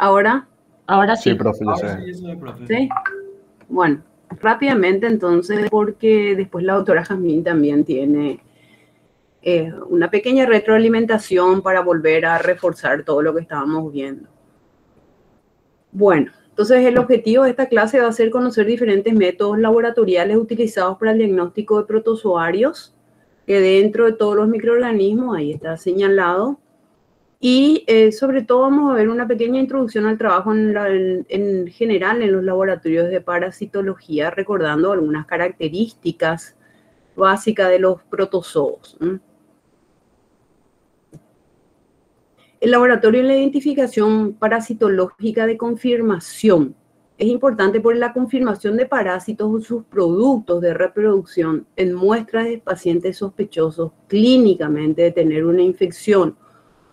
¿Ahora? Ahora Sí, sí. profe, yo Ahora sé. sí, eso es, profe. ¿Sí? Bueno, rápidamente entonces, porque después la doctora Jazmín también tiene una pequeña retroalimentación para volver a reforzar todo lo que estábamos viendo. Bueno, entonces el objetivo de esta clase va a ser conocer diferentes métodos laboratoriales utilizados para el diagnóstico de protozoarios, que dentro de todos los microorganismos, ahí está señalado, y sobre todo vamos a ver una pequeña introducción al trabajo en general en los laboratorios de parasitología, recordando algunas características básicas de los protozoos. El laboratorio en la identificación parasitológica de confirmación es importante por la confirmación de parásitos o sus productos de reproducción en muestras de pacientes sospechosos clínicamente de tener una infección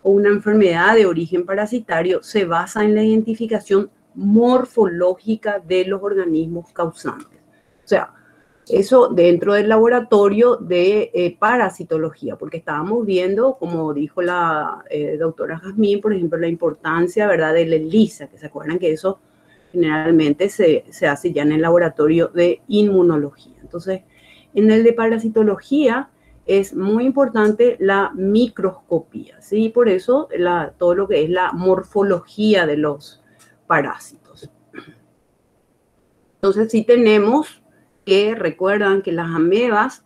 o una enfermedad de origen parasitario. Se basa en la identificación morfológica de los organismos causantes. O sea, eso dentro del laboratorio de parasitología, porque estábamos viendo, como dijo la doctora Jazmín, por ejemplo, la importancia, ¿verdad?, de la ELISA, que se acuerdan que eso generalmente se hace ya en el laboratorio de inmunología. Entonces, en el de parasitología es muy importante la microscopía, ¿sí? Por eso todo lo que es la morfología de los parásitos. Entonces, sí tenemos que recuerdan que las amebas,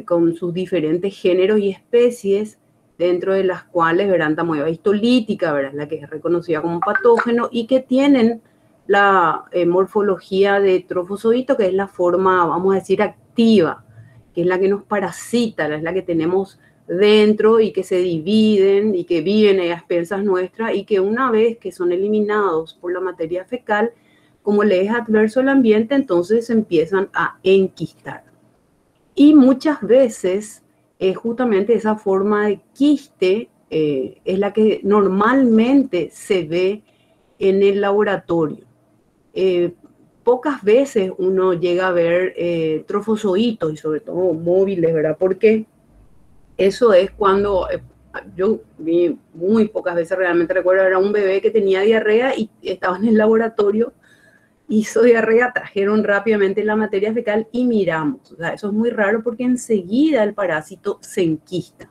con sus diferentes géneros y especies, dentro de las cuales verán la ameba histolítica, ¿verdad?, la que es reconocida como patógeno, y que tienen la morfología de trofozoito, que es la forma, vamos a decir, activa, que es la que nos parasita, es la que tenemos dentro y que se dividen y que viven a expensas nuestras, y que una vez que son eliminados por la materia fecal, como le es adverso al ambiente, entonces se empiezan a enquistar. Y muchas veces justamente esa forma de quiste es la que normalmente se ve en el laboratorio. Pocas veces uno llega a ver trofozoitos y sobre todo móviles, ¿verdad? Porque eso es cuando yo vi muy pocas veces, realmente recuerdo, era un bebé que tenía diarrea y estaba en el laboratorio, hizo diarrea, trajeron rápidamente la materia fecal y miramos. O sea, eso es muy raro porque enseguida el parásito se enquista.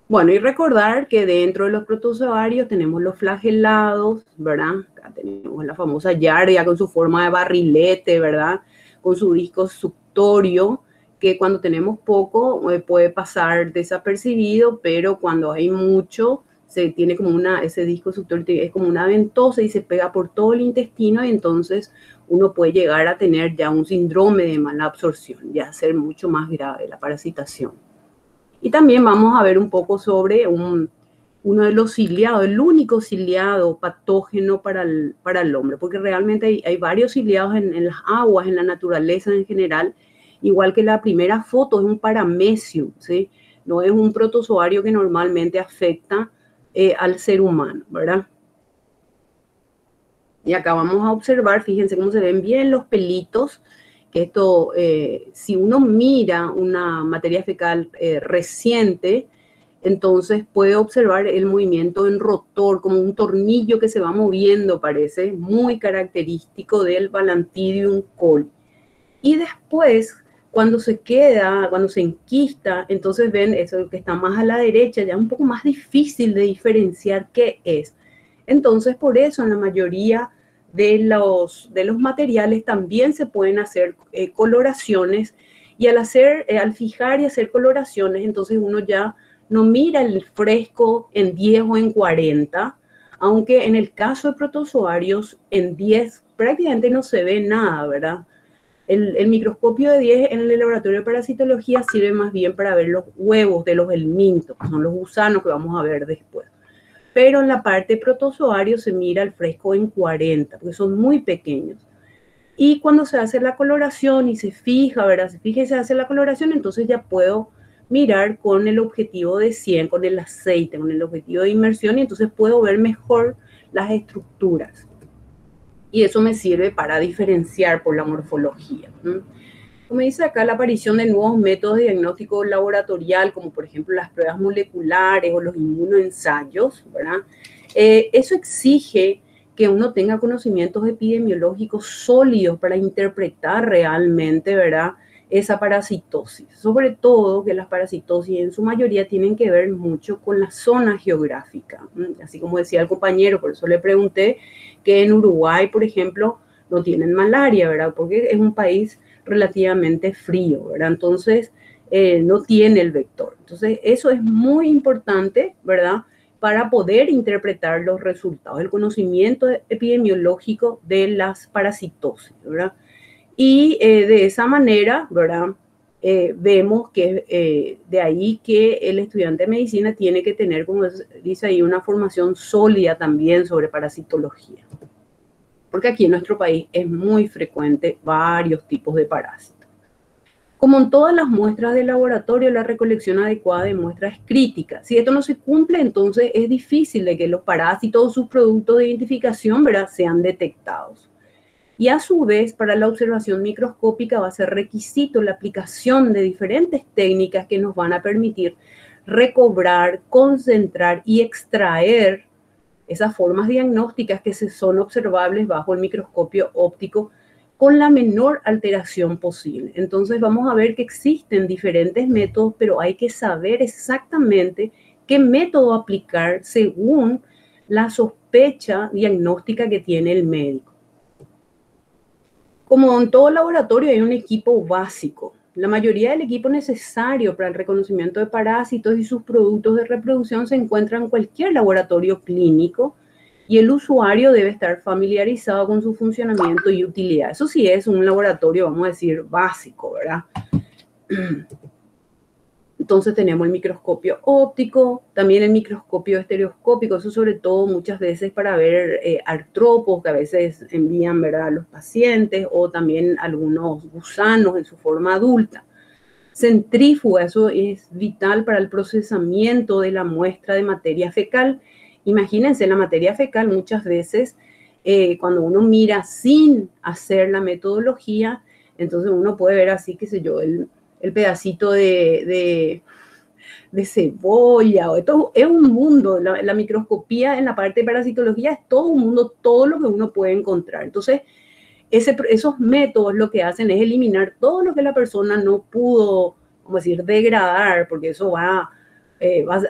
Bueno, y recordar que dentro de los protozoarios tenemos los flagelados, ¿verdad? Acá tenemos la famosa Giardia con su forma de barrilete, ¿verdad? Con su disco suctorio, que cuando tenemos poco puede pasar desapercibido, pero cuando hay mucho, se tiene como ese disco suctorio es como una ventosa y se pega por todo el intestino, y entonces uno puede llegar a tener ya un síndrome de mala absorción, ya ser mucho más grave la parasitación. Y también vamos a ver un poco sobre uno de los ciliados, el único ciliado patógeno para el hombre, porque realmente hay varios ciliados en las aguas, en la naturaleza en general, igual que la primera foto, es un paramecium, ¿sí? No es un protozoario que normalmente afecta al ser humano, ¿verdad? Y acá vamos a observar, fíjense cómo se ven bien los pelitos, que esto, si uno mira una materia fecal reciente, entonces puede observar el movimiento en rotor, como un tornillo que se va moviendo, parece, muy característico del Balantidium coli. Y después, cuando se enquista, entonces ven eso que está más a la derecha, ya un poco más difícil de diferenciar qué es. Entonces, por eso en la mayoría de los materiales también se pueden hacer coloraciones, y al fijar y hacer coloraciones, entonces uno ya no mira el fresco en 10 o en 40, aunque en el caso de protozoarios en 10 prácticamente no se ve nada, ¿verdad? El microscopio de 10 en el laboratorio de parasitología sirve más bien para ver los huevos de los helmintos, que son los gusanos que vamos a ver después. Pero en la parte protozoario se mira el fresco en 40, porque son muy pequeños. Y cuando se hace la coloración y se fija, ¿verdad? Se fija y se hace la coloración, entonces ya puedo mirar con el objetivo de 100, con el aceite, con el objetivo de inmersión, y entonces puedo ver mejor las estructuras. Y eso me sirve para diferenciar por la morfología. Como dice acá, la aparición de nuevos métodos de diagnóstico laboratorial, como por ejemplo las pruebas moleculares o los inmunoensayos, ¿verdad? Eso exige que uno tenga conocimientos epidemiológicos sólidos para interpretar realmente, ¿verdad?, esa parasitosis. Sobre todo que las parasitosis en su mayoría tienen que ver mucho con la zona geográfica. Así como decía el compañero, por eso le pregunté que en Uruguay, por ejemplo, no tienen malaria, ¿verdad? Porque es un país relativamente frío, ¿verdad? Entonces, no tiene el vector. Entonces, eso es muy importante, ¿verdad?, para poder interpretar los resultados, el conocimiento epidemiológico de las parasitosis, ¿verdad? Y de esa manera, ¿verdad? Vemos que de ahí que el estudiante de medicina tiene que tener, como dice ahí, una formación sólida también sobre parasitología. Porque aquí en nuestro país es muy frecuente varios tipos de parásitos. Como en todas las muestras de laboratorio, la recolección adecuada de muestras es crítica. Si esto no se cumple, entonces es difícil de que los parásitos o sus productos de identificación, ¿verdad?, sean detectados. Y a su vez, para la observación microscópica va a ser requisito la aplicación de diferentes técnicas que nos van a permitir recobrar, concentrar y extraer esas formas diagnósticas que son observables bajo el microscopio óptico con la menor alteración posible. Entonces vamos a ver que existen diferentes métodos, pero hay que saber exactamente qué método aplicar según la sospecha diagnóstica que tiene el médico. Como en todo laboratorio hay un equipo básico. La mayoría del equipo necesario para el reconocimiento de parásitos y sus productos de reproducción se encuentra en cualquier laboratorio clínico y el usuario debe estar familiarizado con su funcionamiento y utilidad. Eso sí es un laboratorio, vamos a decir, básico, ¿verdad? Entonces tenemos el microscopio óptico, también el microscopio estereoscópico, eso sobre todo muchas veces para ver artrópodos que a veces envían, ¿verdad?, a los pacientes, o también algunos gusanos en su forma adulta. Centrífuga, eso es vital para el procesamiento de la muestra de materia fecal. Imagínense, la materia fecal muchas veces, cuando uno mira sin hacer la metodología, entonces uno puede ver así, qué sé yo, el pedacito de cebolla. Esto es un mundo, la microscopía en la parte de parasitología es todo un mundo, todo lo que uno puede encontrar. Entonces, esos métodos lo que hacen es eliminar todo lo que la persona no pudo, como decir, degradar, porque eso va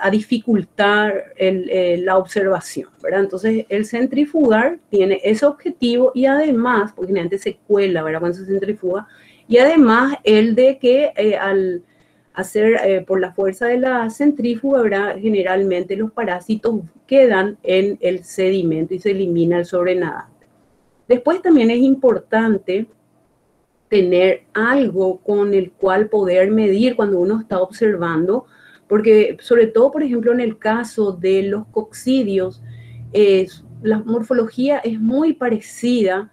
a dificultar la observación, ¿verdad? Entonces, el centrifugar tiene ese objetivo y además, porque generalmente se cuela, ¿verdad?, cuando se centrifuga, y además el de que al hacer por la fuerza de la centrífuga, ¿verdad?, generalmente los parásitos quedan en el sedimento y se elimina el sobrenadante. Después también es importante tener algo con el cual poder medir cuando uno está observando, porque sobre todo, por ejemplo, en el caso de los coccidios, la morfología es muy parecida,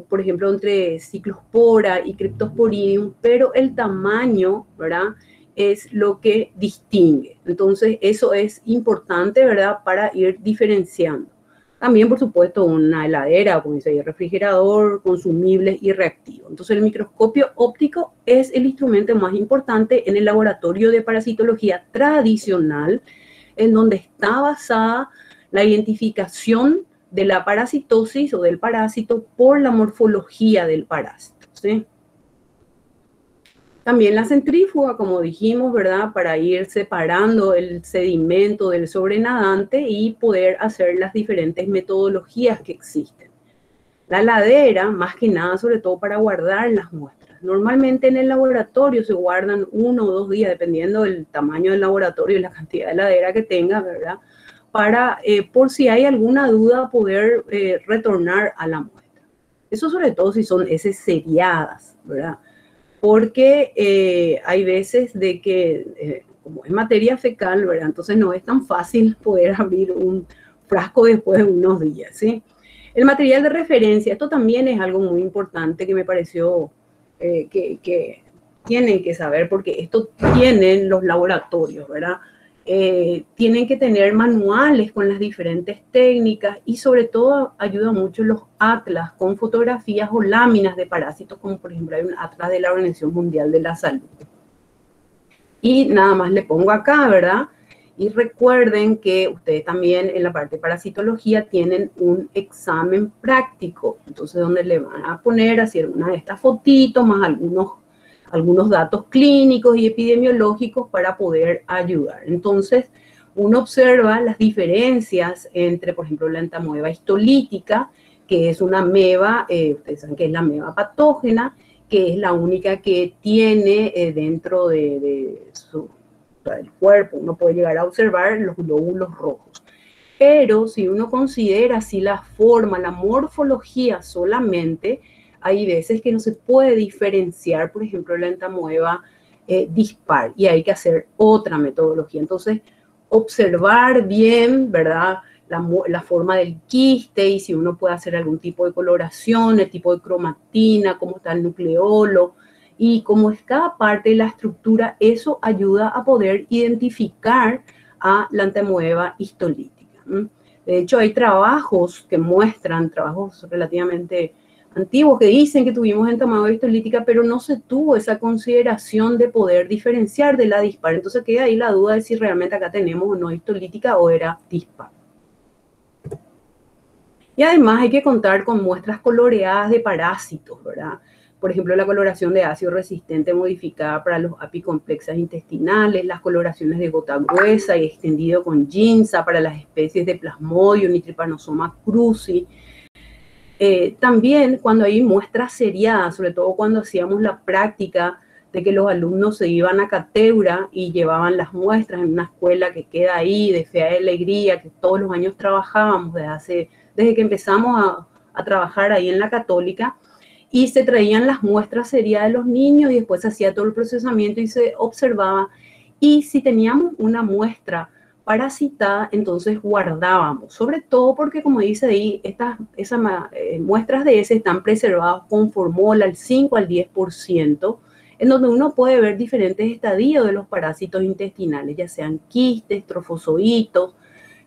por ejemplo, entre Cyclospora y Cryptosporidium, pero el tamaño, ¿verdad?, es lo que distingue. Entonces, eso es importante, ¿verdad?, para ir diferenciando. También, por supuesto, una heladera, como dice ahí, refrigerador, consumibles y reactivos. Entonces, el microscopio óptico es el instrumento más importante en el laboratorio de parasitología tradicional, en donde está basada la identificación de la parasitosis o del parásito por la morfología del parásito, ¿sí? También la centrífuga, como dijimos, ¿verdad?, para ir separando el sedimento del sobrenadante y poder hacer las diferentes metodologías que existen. La ladera, más que nada, sobre todo para guardar las muestras. Normalmente en el laboratorio se guardan 1 o 2 días, dependiendo del tamaño del laboratorio y la cantidad de ladera que tenga, ¿verdad?, para, por si hay alguna duda, poder retornar a la muestra. Eso sobre todo si son heces seriadas, ¿verdad?, porque hay veces de que, como es materia fecal, ¿verdad?, entonces no es tan fácil poder abrir un frasco después de unos días, ¿sí? El material de referencia, esto también es algo muy importante que me pareció que tienen que saber, porque esto tienen los laboratorios, ¿verdad? tienen que tener manuales con las diferentes técnicas y sobre todo ayuda mucho los atlas con fotografías o láminas de parásitos, como por ejemplo hay un atlas de la Organización Mundial de la Salud. Y nada más le pongo acá, ¿verdad? Y recuerden que ustedes también en la parte de parasitología tienen un examen práctico, entonces donde le van a poner así una de estas fotitos más algunos datos clínicos y epidemiológicos para poder ayudar. Entonces, uno observa las diferencias entre, por ejemplo, la entamoeba histolítica, que es una ameba, ustedes saben que es la ameba patógena, que es la única que tiene dentro del cuerpo, uno puede llegar a observar los glóbulos rojos. Pero si uno considera así la forma, la morfología solamente, hay veces que no se puede diferenciar, por ejemplo, la entamoeba dispar, y hay que hacer otra metodología. Entonces, observar bien, ¿verdad?, la forma del quiste y si uno puede hacer algún tipo de coloración, el tipo de cromatina, cómo está el nucleolo y cómo es cada parte de la estructura, eso ayuda a poder identificar a la entamoeba histolítica. De hecho, hay trabajos que muestran, trabajos relativamente antiguos que dicen que tuvimos entamoeba histolítica, pero no se tuvo esa consideración de poder diferenciar de la dispar. Entonces queda ahí la duda de si realmente acá tenemos o no histolítica o era dispar. Y además hay que contar con muestras coloreadas de parásitos, ¿verdad? Por ejemplo, la coloración de ácido resistente modificada para los apicomplexas intestinales, las coloraciones de gota gruesa y extendido con ginza para las especies de Plasmodium y Trypanosoma cruzi. También cuando hay muestras seriadas, sobre todo cuando hacíamos la práctica de que los alumnos se iban a Cateura y llevaban las muestras en una escuela que queda ahí, de Fe y Alegría, que todos los años trabajábamos desde que empezamos a trabajar ahí en la Católica, y se traían las muestras seriadas de los niños y después se hacía todo el procesamiento y se observaba. Y si teníamos una muestra parasitada, entonces guardábamos, sobre todo porque, como dice ahí, esas muestras de ese están preservadas con formol al 5 al 10%, en donde uno puede ver diferentes estadios de los parásitos intestinales, ya sean quistes, trofozoitos.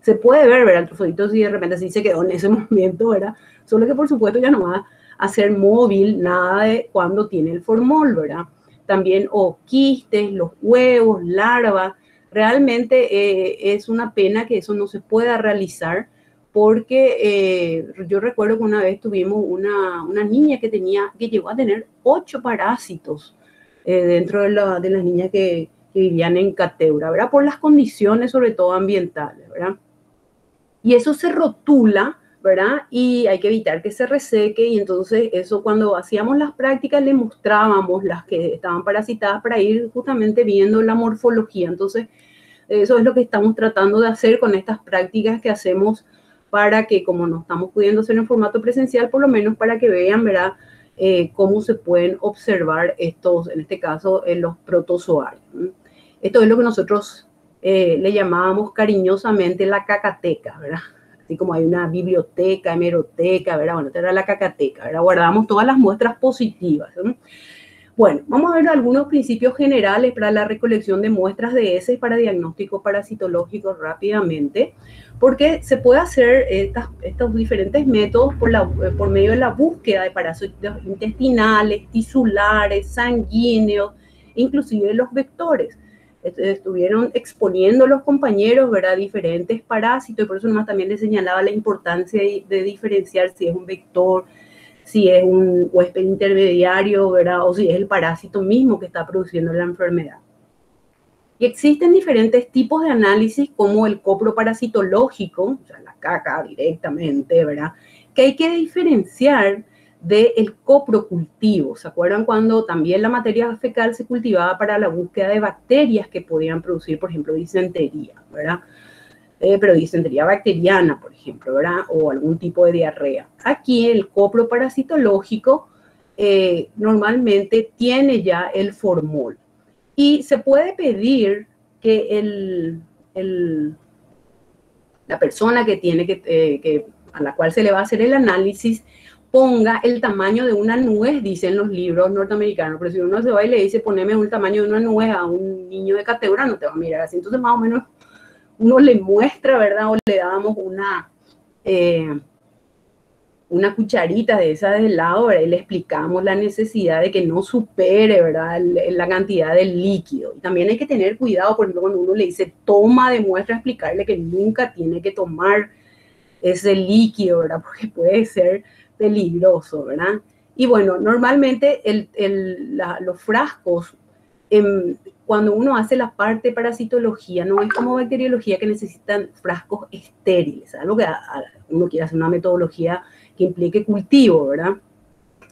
Se puede ver, ¿verdad? El trofodito si de repente así se quedó en ese momento, ¿verdad? Solo que por supuesto ya no va a ser móvil nada de cuando tiene el formol, ¿verdad? También quistes, los huevos, larvas. Realmente es una pena que eso no se pueda realizar porque yo recuerdo que una vez tuvimos una niña que llegó a tener 8 parásitos dentro de las niñas que vivían en Cateura, ¿verdad? Por las condiciones, sobre todo ambientales, ¿verdad? Y eso se rotula, ¿verdad? Y hay que evitar que se reseque, y entonces eso cuando hacíamos las prácticas le mostrábamos las que estaban parasitadas para ir justamente viendo la morfología. Entonces eso es lo que estamos tratando de hacer con estas prácticas que hacemos para que, como no estamos pudiendo hacer en formato presencial, por lo menos para que vean, ¿verdad?, cómo se pueden observar estos, en este caso, los protozoarios. Esto es lo que nosotros le llamábamos cariñosamente la cacateca, ¿verdad? Así como hay una biblioteca, hemeroteca, ¿verdad? Bueno, esta era la cacateca, ¿verdad? Guardamos todas las muestras positivas, ¿no? Bueno, vamos a ver algunos principios generales para la recolección de muestras de heces para diagnóstico parasitológico rápidamente, porque se puede hacer estos diferentes métodos por medio de la búsqueda de parásitos intestinales, tisulares, sanguíneos, inclusive los vectores. Estuvieron exponiendo los compañeros, ¿verdad?, diferentes parásitos, y por eso nomás también les señalaba la importancia de diferenciar si es un vector, si es un huésped intermediario, ¿verdad?, o si es el parásito mismo que está produciendo la enfermedad. Y existen diferentes tipos de análisis, como el coproparasitológico, o sea, la caca directamente, ¿verdad?, que hay que diferenciar del coprocultivo. ¿Se acuerdan cuando también la materia fecal se cultivaba para la búsqueda de bacterias que podían producir, por ejemplo, disentería, ¿verdad? Pero disentería bacteriana, por ejemplo, ¿verdad? O algún tipo de diarrea. Aquí el coproparasitológico normalmente tiene ya el formol. Y se puede pedir que la persona que a la cual se le va a hacer el análisis ponga el tamaño de una nuez, dicen los libros norteamericanos, pero si uno se va y le dice poneme un tamaño de una nuez a un niño de Cateura, no te va a mirar así. Entonces más o menos uno le muestra, ¿verdad? O le damos una cucharita de esa de helado, ¿verdad? Y le explicamos la necesidad de que no supere, ¿verdad? La cantidad del líquido. Y también hay que tener cuidado, por ejemplo, cuando uno le dice toma de muestra, explicarle que nunca tiene que tomar ese líquido, ¿verdad? Porque puede ser peligroso, ¿verdad? Y bueno, normalmente los frascos, cuando uno hace la parte de parasitología, no es como bacteriología que necesitan frascos estériles, algo que uno quiere hacer una metodología que implique cultivo, ¿verdad?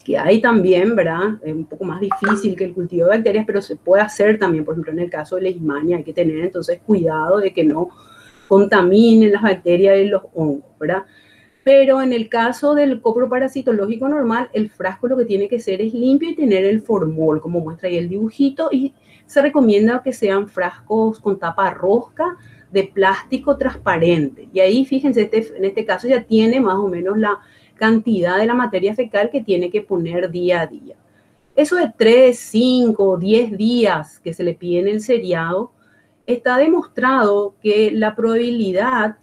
Que hay también, ¿verdad? Es un poco más difícil que el cultivo de bacterias, pero se puede hacer también, por ejemplo, en el caso de Leishmania, hay que tener entonces cuidado de que no contaminen las bacterias y los hongos, ¿verdad? Pero en el caso del copro parasitológico normal, el frasco lo que tiene que ser es limpio y tener el formol, como muestra ahí el dibujito, y se recomienda que sean frascos con tapa rosca de plástico transparente. Y ahí, fíjense, en este caso ya tiene más o menos la cantidad de la materia fecal que tiene que poner día a día. Eso de 3, 5, 10 días que se le pide en el seriado, está demostrado que la probabilidad,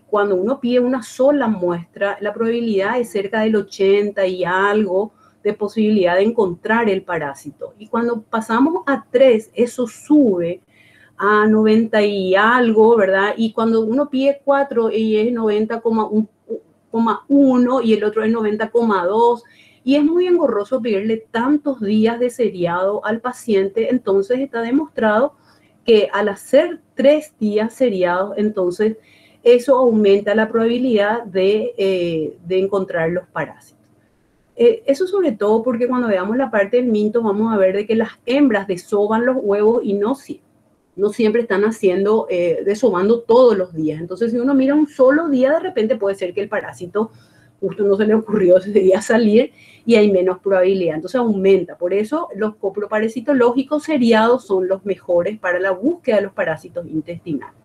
cuando uno pide una sola muestra, la probabilidad es cerca del 80 y algo de posibilidad de encontrar el parásito. Y cuando pasamos a 3, eso sube a 90 y algo, ¿verdad? Y cuando uno pide 4 y es 90,1 y el otro es 90,2, y es muy engorroso pedirle tantos días de seriado al paciente, entonces está demostrado que al hacer 3 días seriados, entonces eso aumenta la probabilidad de encontrar los parásitos. Eso sobre todo porque cuando veamos la parte del minto vamos a ver de que las hembras desovan los huevos y no siempre están desobando todos los días. Entonces, si uno mira un solo día, de repente puede ser que el parásito justo no se le ocurrió ese día salir y hay menos probabilidad. Entonces aumenta. Por eso los coproparasitológicos seriados son los mejores para la búsqueda de los parásitos intestinales.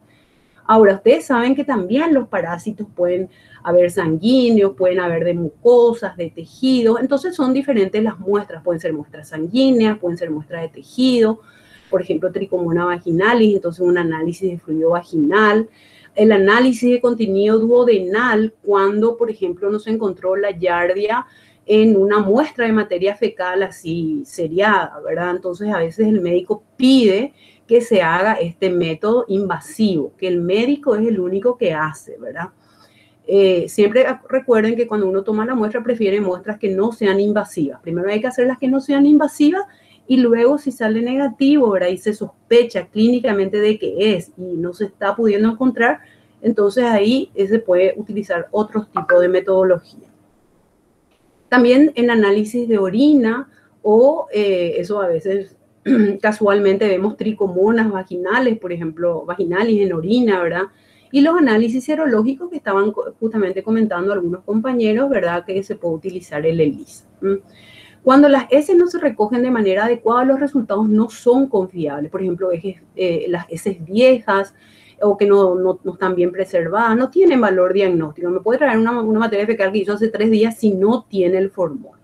Ahora, ustedes saben que también los parásitos pueden haber sanguíneos, pueden haber de mucosas, de tejidos. Entonces son diferentes las muestras. Pueden ser muestras sanguíneas, pueden ser muestras de tejido. Por ejemplo, Trichomona vaginalis, entonces un análisis de fluido vaginal. El análisis de contenido duodenal, cuando, por ejemplo, no se encontró la Giardia en una muestra de materia fecal así seriada, ¿verdad? Entonces, a veces el médico pide que se haga este método invasivo, que el médico es el único que hace, ¿verdad? Siempre recuerden que cuando uno toma la muestra, prefiere muestras que no sean invasivas. Primero hay que hacer las que no sean invasivas y luego si sale negativo, ¿verdad? Y se sospecha clínicamente de que es y no se está pudiendo encontrar, entonces ahí se puede utilizar otros tipos de metodología. También en análisis de orina o eso a veces casualmente vemos tricomonas vaginales, por ejemplo, vaginales en orina, ¿verdad? Y los análisis serológicos que estaban justamente comentando algunos compañeros, ¿verdad? Que se puede utilizar el ELISA. Cuando las heces no se recogen de manera adecuada, los resultados no son confiables. Por ejemplo, las heces viejas o que no están bien preservadas, no tienen valor diagnóstico. Me puede traer una materia fecal que hizo hace 3 días si no tiene el formol.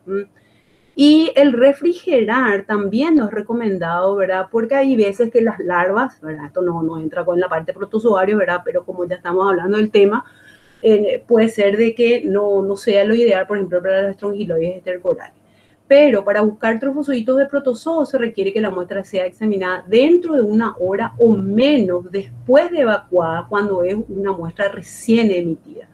Y el refrigerar también no es recomendado, ¿verdad? Porque hay veces que las larvas, ¿verdad? Esto no entra con la parte protozoario, ¿verdad? Pero como ya estamos hablando del tema, puede ser de que no sea lo ideal, por ejemplo, para las estrongiloides estercorales. Pero para buscar trofosoditos de protozoo se requiere que la muestra sea examinada dentro de 1 hora o menos después de evacuada, cuando es una muestra recién emitida.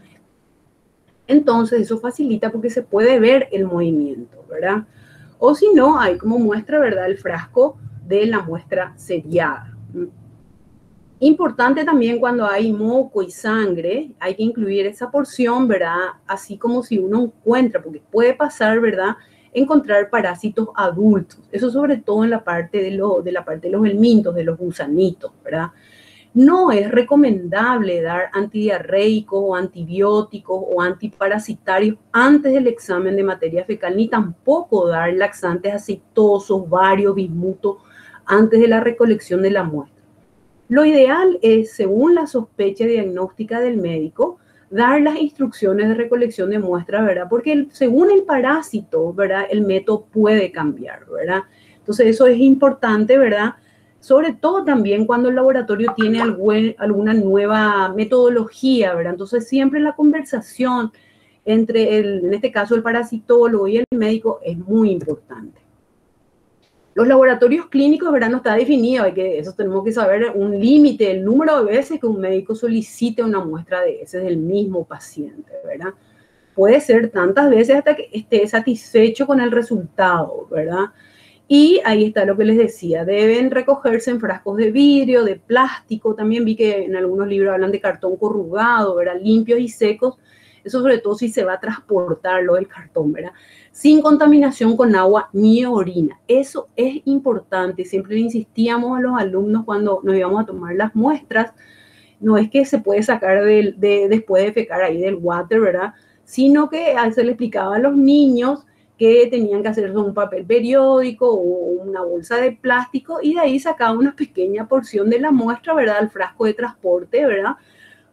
Entonces eso facilita porque se puede ver el movimiento, ¿verdad? O si no, hay como muestra, ¿verdad? El frasco de la muestra seriada. Importante también cuando hay moco y sangre, hay que incluir esa porción, ¿verdad? Así como si uno encuentra, porque puede pasar, ¿verdad? Encontrar parásitos adultos. Eso sobre todo en la parte de los helmintos, de los gusanitos, ¿verdad? No es recomendable dar antidiarreicos o antibióticos o antiparasitarios antes del examen de materia fecal, ni tampoco dar laxantes aceitosos, bario, bismuto, antes de la recolección de la muestra. Lo ideal es, según la sospecha diagnóstica del médico, dar las instrucciones de recolección de muestras, ¿verdad? Porque según el parásito, ¿verdad? El método puede cambiar, ¿verdad? Entonces eso es importante, ¿verdad? sobre todo también cuando el laboratorio tiene alguna nueva metodología, ¿verdad? Entonces siempre la conversación entre, en este caso, el parasitólogo y el médico es muy importante. Los laboratorios clínicos, ¿verdad? No está definido, eso tenemos que saber un límite, el número de veces que un médico solicite una muestra de heces del mismo paciente, ¿verdad? Puede ser tantas veces hasta que esté satisfecho con el resultado, ¿verdad? Y ahí está lo que les decía, deben recogerse en frascos de vidrio, de plástico, también vi que en algunos libros hablan de cartón corrugado, ¿verdad? Limpios y secos, eso sobre todo si se va a transportar lo del cartón, ¿verdad? Sin contaminación con agua ni orina. Eso es importante, siempre le insistíamos a los alumnos cuando nos íbamos a tomar las muestras, no es que se puede sacar después de fecar ahí del water, ¿verdad? Sino que a veces le explicaba a los niños que tenían que hacerse un papel periódico o una bolsa de plástico y de ahí sacaba una pequeña porción de la muestra, ¿verdad? Al frasco de transporte, ¿verdad?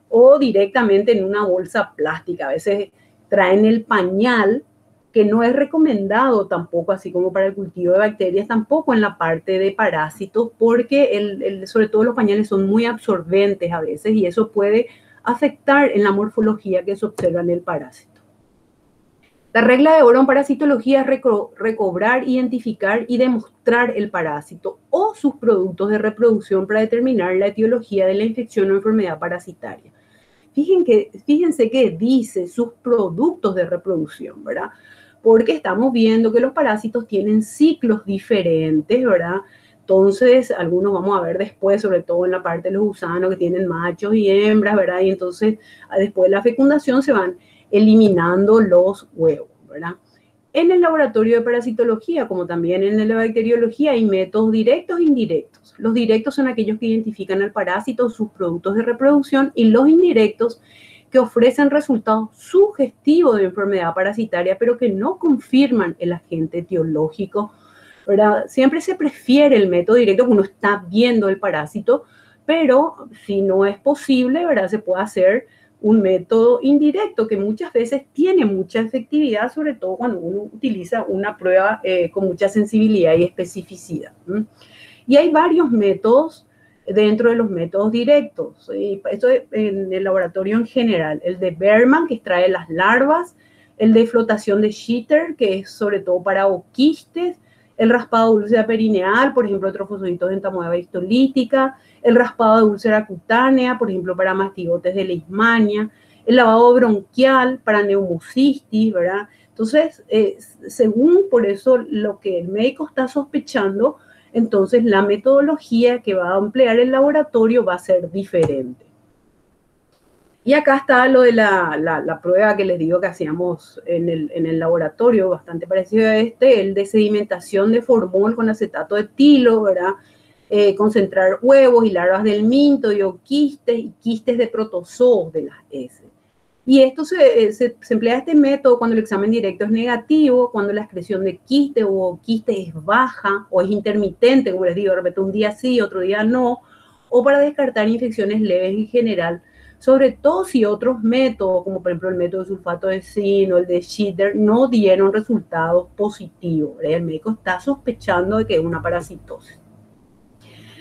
O directamente en una bolsa plástica. A veces traen el pañal, que no es recomendado tampoco, así como para el cultivo de bacterias, tampoco en la parte de parásitos, porque sobre todo los pañales son muy absorbentes a veces y eso puede afectar en la morfología que se observa en el parásito. La regla de oro en parasitología es recobrar, identificar y demostrar el parásito o sus productos de reproducción para determinar la etiología de la infección o enfermedad parasitaria. Fíjense que dice sus productos de reproducción, ¿verdad? Porque estamos viendo que los parásitos tienen ciclos diferentes, ¿verdad? Entonces, algunos vamos a ver después, sobre todo en la parte de los gusanos que tienen machos y hembras, ¿verdad? Y entonces, después de la fecundación se van eliminando los huevos, ¿verdad? En el laboratorio de parasitología, como también en la bacteriología, hay métodos directos e indirectos. Los directos son aquellos que identifican al parásito, sus productos de reproducción, y los indirectos que ofrecen resultados sugestivos de enfermedad parasitaria, pero que no confirman el agente etiológico, ¿verdad? Siempre se prefiere el método directo, porque uno está viendo el parásito, pero si no es posible, ¿verdad? Se puede hacer un método indirecto que muchas veces tiene mucha efectividad, sobre todo cuando uno utiliza una prueba con mucha sensibilidad y especificidad. Y hay varios métodos dentro de los métodos directos. Esto en el laboratorio en general. El de Berman, que extrae las larvas. El de flotación de Schitter, que es sobre todo para oquistes. El raspado de úlcera perineal, por ejemplo, trofosoditos de entamoeba histolítica. El raspado de úlcera cutánea, por ejemplo, para mastigotes de leishmania. El lavado bronquial para neumocistis, ¿verdad? Entonces, según por eso lo que el médico está sospechando, entonces la metodología que va a emplear el laboratorio va a ser diferente. Y acá está lo de la prueba que les digo que hacíamos en el laboratorio, bastante parecido a el de sedimentación de formol con acetato de etilo, ¿verdad? Concentrar huevos y larvas del minto, quistes y quistes de protozoos de las heces. Y esto se emplea este método cuando el examen directo es negativo, cuando la excreción de quiste o quiste es baja o es intermitente, como les digo, de repente un día sí, otro día no, o para descartar infecciones leves en general, sobre todo si otros métodos, como por ejemplo el método de sulfato de zinc o el de Schitter, no dieron resultados positivos. El médico está sospechando de que es una parasitosis.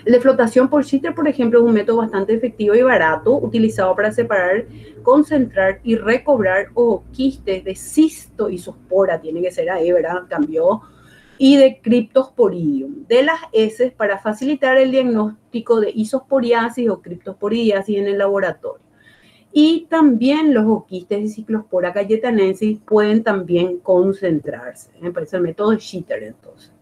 El de flotación por Schitter, por ejemplo, es un método bastante efectivo y barato, utilizado para separar, concentrar y recobrar quistes de cistoisospora, tiene que ser ahí, ¿verdad? Cambió, y de Cryptosporidium, de las heces para facilitar el diagnóstico de isosporiasis o criptosporidiasis en el laboratorio. Y también los oquistes de Cyclospora cayetanensis pueden también concentrarse. Me parece el método de Schitter, entonces.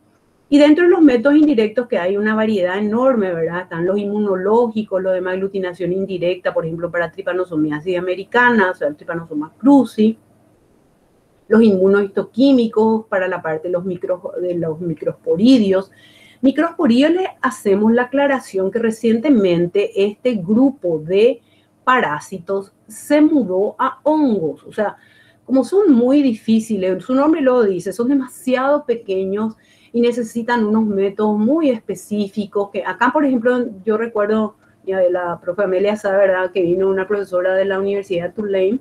Y dentro de los métodos indirectos, que hay una variedad enorme, ¿verdad? Están los inmunológicos, los de maglutinación indirecta, por ejemplo, para tripanosomiasis americana, o sea, el Trypanosoma cruzi. Los inmunohistoquímicos para la parte de los microsporidios. Microsporidios le hacemos la aclaración que recientemente este grupo de parásitos se mudó a hongos. O sea, como son muy difíciles, su nombre lo dice, son demasiado pequeños y necesitan unos métodos muy específicos, que acá, por ejemplo, yo recuerdo de la profe Amelia Sá, ¿verdad?, que vino una profesora de la Universidad de Tulane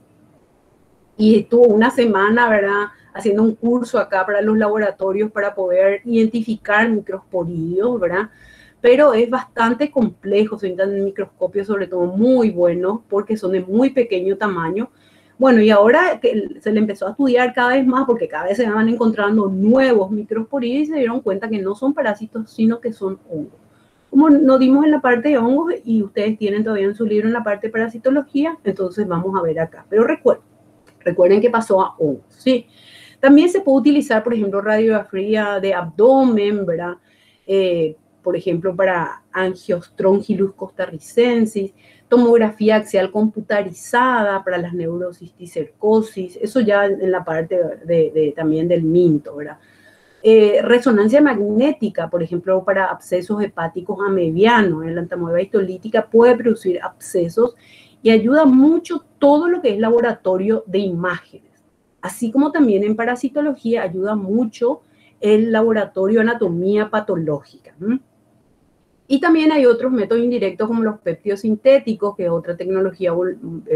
y estuvo una semana, ¿verdad?, haciendo un curso acá para los laboratorios para poder identificar microsporidios, ¿verdad?, pero es bastante complejo, se necesitan microscopios sobre todo muy buenos porque son de muy pequeño tamaño. Bueno, y ahora que se le empezó a estudiar cada vez más porque cada vez se van encontrando nuevos microsporidios y se dieron cuenta que no son parásitos, sino que son hongos. Como nos dimos en la parte de hongos y ustedes tienen todavía en su libro en la parte de parasitología, entonces vamos a ver acá. Pero recuerden que pasó a hongos, ¿sí? También se puede utilizar, por ejemplo, radiografía de abdomen, ¿verdad? Por ejemplo, para Angiostrongylus costarricensis, tomografía axial computarizada para las neurocisticercosis, eso ya en la parte también del minto, ¿verdad? Resonancia magnética, por ejemplo, para abscesos hepáticos amebianos, la entamoeba histolítica puede producir abscesos y ayuda mucho todo lo que es laboratorio de imágenes, así como también en parasitología ayuda mucho el laboratorio de anatomía patológica. Y también hay otros métodos indirectos como los péptidos sintéticos, que es otra tecnología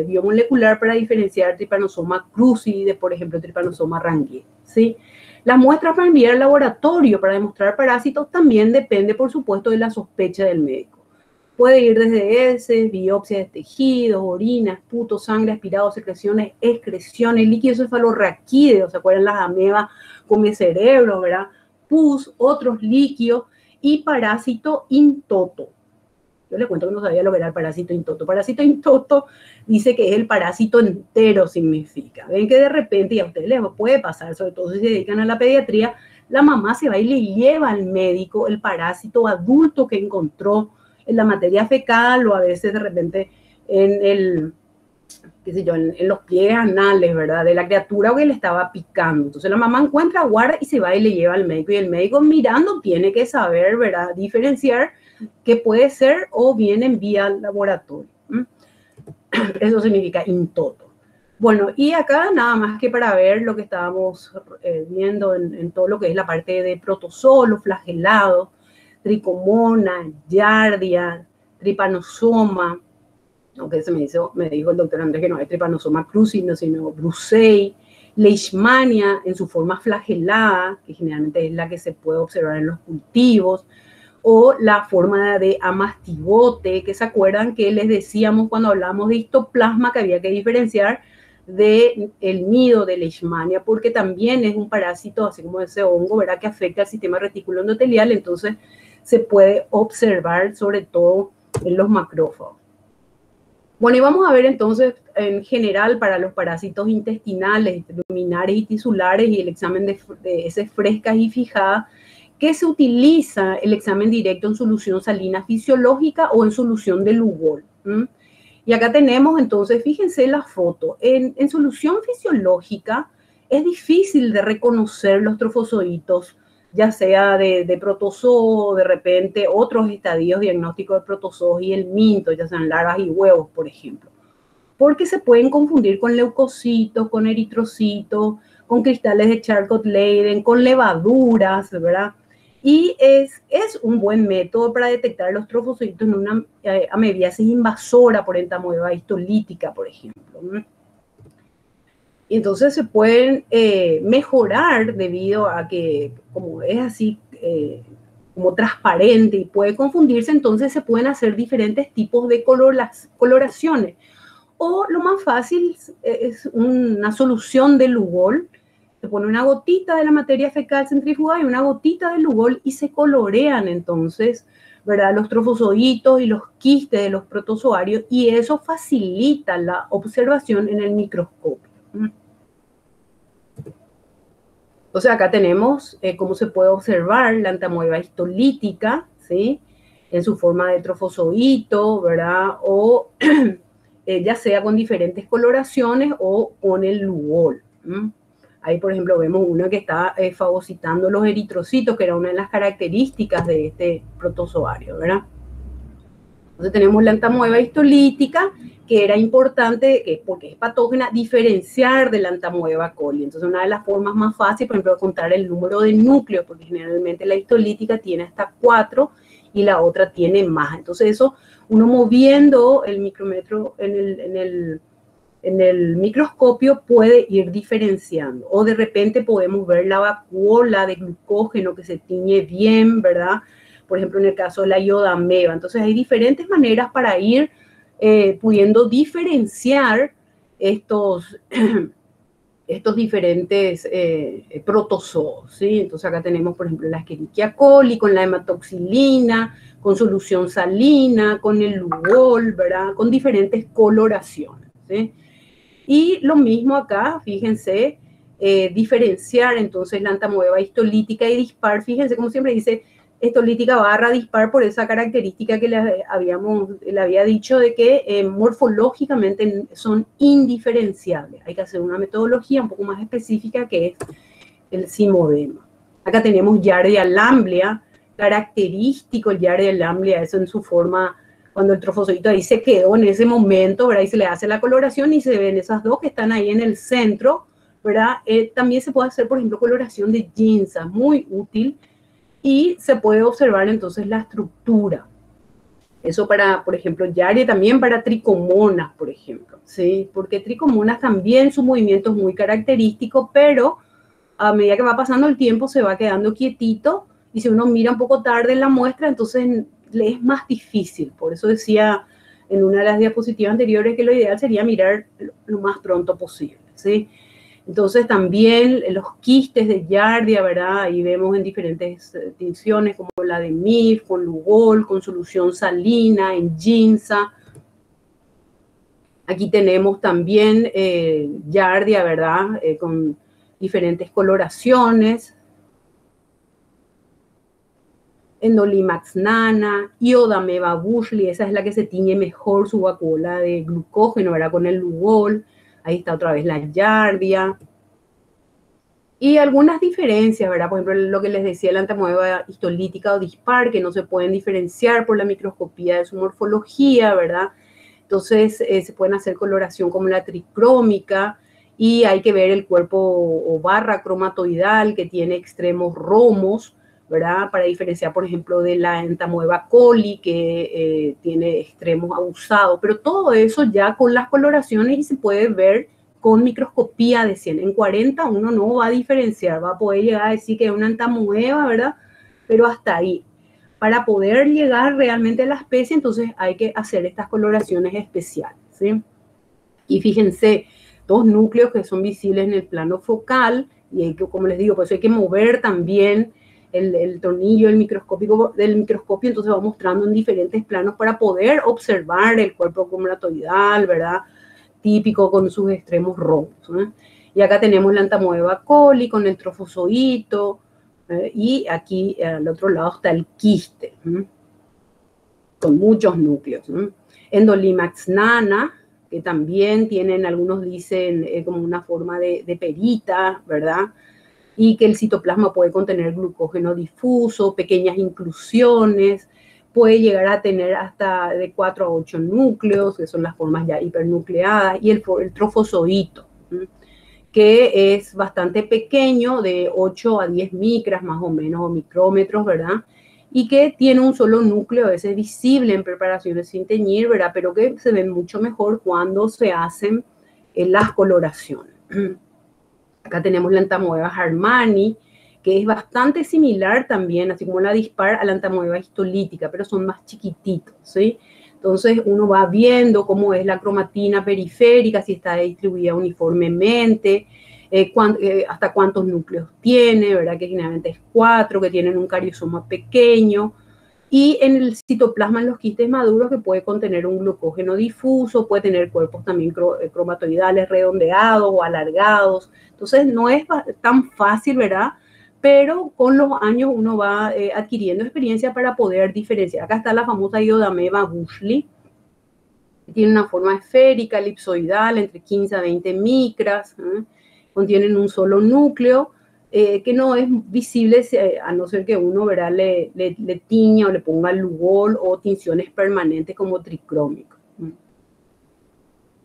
biomolecular para diferenciar Trypanosoma cruzi de, por ejemplo, Trypanosoma rangier, ¿sí? Las muestras para enviar al laboratorio para demostrar parásitos también depende, por supuesto, de la sospecha del médico. Puede ir desde heces, biopsia de tejidos, orina, esputo, sangre, aspirado, secreciones, excreciones, líquidos cefalorraquídeos, ¿se acuerdan? Las amebas come cerebro, ¿verdad? Pus, otros líquidos y parásito intoto. Yo les cuento que no sabía lo que era el parásito intoto. Parásito intoto dice que es el parásito entero, significa. Ven que de repente, y a ustedes les puede pasar, sobre todo si se dedican a la pediatría, la mamá se va y le lleva al médico el parásito adulto que encontró en la materia fecal o a veces de repente en los pliegues anales, ¿verdad? De la criatura que le estaba picando. Entonces la mamá encuentra, guarda y se va y le lleva al médico. Y el médico mirando tiene que saber, ¿verdad? Diferenciar qué puede ser o bien envía al laboratorio. Eso significa intoto. Bueno, y acá nada más que para ver lo que estábamos viendo en todo lo que es la parte de protozoo, flagelado, tricomona, giardia, trypanosoma, aunque me dijo el doctor Andrés que no es Trypanosoma cruzi, sino brucei, leishmania en su forma flagelada, que generalmente es la que se puede observar en los cultivos, o la forma de amastigote, que se acuerdan que les decíamos cuando hablamos de histoplasma que había que diferenciar del nido de leishmania, porque también es un parásito, así como ese hongo, ¿verdad?, que afecta al sistema retículo endotelial, entonces se puede observar sobre todo en los macrófagos. Bueno, y vamos a ver entonces en general para los parásitos intestinales, luminares y tisulares y el examen de heces frescas y fijadas, que se utiliza el examen directo en solución salina fisiológica o en solución de Lugol. Y acá tenemos entonces, fíjense la foto, en solución fisiológica es difícil de reconocer los trofozoitos, ya sea de protozoo, de repente otros estadios diagnósticos de protozoos y el minto, ya sean larvas y huevos, por ejemplo. Porque se pueden confundir con leucocitos, con eritrocitos, con cristales de Charcot-Leyden, con levaduras, ¿verdad? Y es un buen método para detectar los trofozoitos en una amebiasis invasora por entamoeba histolítica, por ejemplo. Y entonces se pueden mejorar debido a que, como es así, como transparente y puede confundirse, entonces se pueden hacer diferentes tipos de coloraciones. O lo más fácil es una solución de Lugol. Se pone una gotita de la materia fecal centrifugada y una gotita de Lugol y se colorean entonces, ¿verdad?, los trofozoitos y los quistes de los protozoarios, y eso facilita la observación en el microscopio. Entonces acá tenemos cómo se puede observar la entamoeba histolítica, ¿sí?, en su forma de trofozoito, ¿verdad?, o ya sea con diferentes coloraciones o con el Lugol. Ahí, por ejemplo, vemos una que está fagocitando los eritrocitos, que era una de las características de este protozoario, ¿verdad? Entonces tenemos la entamoeba histolítica, que era importante, porque es patógena, diferenciar de la entamoeba coli. Entonces una de las formas más fáciles, por ejemplo, contar el número de núcleos, porque generalmente la histolítica tiene hasta 4 y la otra tiene más. Entonces eso, uno moviendo el micrómetro en el microscopio puede ir diferenciando. O de repente podemos ver la vacuola de glucógeno que se tiñe bien, ¿verdad?, por ejemplo, en el caso de la iodameba. Entonces, hay diferentes maneras para ir pudiendo diferenciar estos, estos diferentes protozoos, ¿sí? Entonces, acá tenemos, por ejemplo, la Escherichia coli con la hematoxilina, con solución salina, con el lugol, ¿verdad? Con diferentes coloraciones, ¿sí? Y lo mismo acá, fíjense, diferenciar entonces la entamoeba histolítica y dispar. Fíjense, como siempre dice, histolítica barra dispar por esa característica que le había dicho de que morfológicamente son indiferenciables. Hay que hacer una metodología un poco más específica que es el cimodema. Acá tenemos Giardia lamblia, característico el Giardia lamblia, eso en su forma, cuando el trofozoito ahí se quedó en ese momento, ¿verdad? Y se le hace la coloración y se ven esas dos que están ahí en el centro, ¿verdad? También se puede hacer, por ejemplo, coloración de ginseng, muy útil, y se puede observar entonces la estructura. Eso para, por ejemplo, Giardia, también para tricomonas, por ejemplo, ¿sí? Porque tricomonas también su movimiento es muy característico, pero a medida que va pasando el tiempo se va quedando quietito, y si uno mira un poco tarde en la muestra, entonces le es más difícil. Por eso decía en una de las diapositivas anteriores que lo ideal sería mirar lo más pronto posible, ¿sí? Entonces también los quistes de Giardia, ¿verdad? Ahí vemos en diferentes tinciones como la de MIF, con lugol, con solución salina, en ginseng. Aquí tenemos también Giardia, ¿verdad? Con diferentes coloraciones. Endolimax nana, iodameba bushley, esa es la que se tiñe mejor su vacuola de glucógeno, ¿verdad? Con el lugol. Ahí está otra vez la Giardia. Y algunas diferencias, ¿verdad? Por ejemplo, lo que les decía, la entamoeba histolítica o dispar, que no se pueden diferenciar por la microscopía de su morfología, ¿verdad? Entonces, se pueden hacer coloración como la tricrómica, y hay que ver el cuerpo o barra cromatoidal que tiene extremos romos, ¿verdad? Para diferenciar, por ejemplo, de la entamoeba coli, que tiene extremos abusados. Pero todo eso ya con las coloraciones y se puede ver con microscopía de 100. En 40 uno no va a diferenciar, va a poder llegar a decir que es una entamoeba, ¿verdad? Pero hasta ahí. Para poder llegar realmente a la especie, entonces hay que hacer estas coloraciones especiales, ¿sí? Y fíjense, dos núcleos que son visibles en el plano focal, y hay que, como les digo, pues hay que mover también el tornillo del microscopio, entonces va mostrando en diferentes planos para poder observar el cuerpo cromatoidal, ¿verdad? Típico con sus extremos rojos, ¿eh? Y acá tenemos la entamoeba coli con el trofozoito, y aquí al otro lado está el quiste, con muchos núcleos. Endolimax nana, que también tienen, algunos dicen, como una forma de perita, ¿verdad? Y que el citoplasma puede contener glucógeno difuso, pequeñas inclusiones, puede llegar a tener hasta de 4 a 8 núcleos, que son las formas ya hipernucleadas, y el trofozoito, que es bastante pequeño, de 8 a 10 micras más o menos, o micrómetros, ¿verdad? Y que tiene un solo núcleo, ese es visible en preparaciones sin teñir, ¿verdad? Pero que se ve mucho mejor cuando se hacen las coloraciones. Acá tenemos la entamoeba harmani, que es bastante similar también, así como la dispar, a la entamoeba histolítica, pero son más chiquititos, ¿sí? Entonces uno va viendo cómo es la cromatina periférica, si está distribuida uniformemente, hasta cuántos núcleos tiene, ¿verdad? Que generalmente es 4, que tienen un cariosoma pequeño, y en el citoplasma, en los quistes maduros, que puede contener un glucógeno difuso, puede tener cuerpos también cromatoidales redondeados o alargados. Entonces no es tan fácil, ¿verdad? Pero con los años uno va adquiriendo experiencia para poder diferenciar. Acá está la famosa iodameba bushley, que tiene una forma esférica, elipsoidal, entre 15 a 20 micras, contienen un solo núcleo, que no es visible a no ser que uno, ¿verdad? le tiña o le ponga lugol o tinciones permanentes como tricrómico.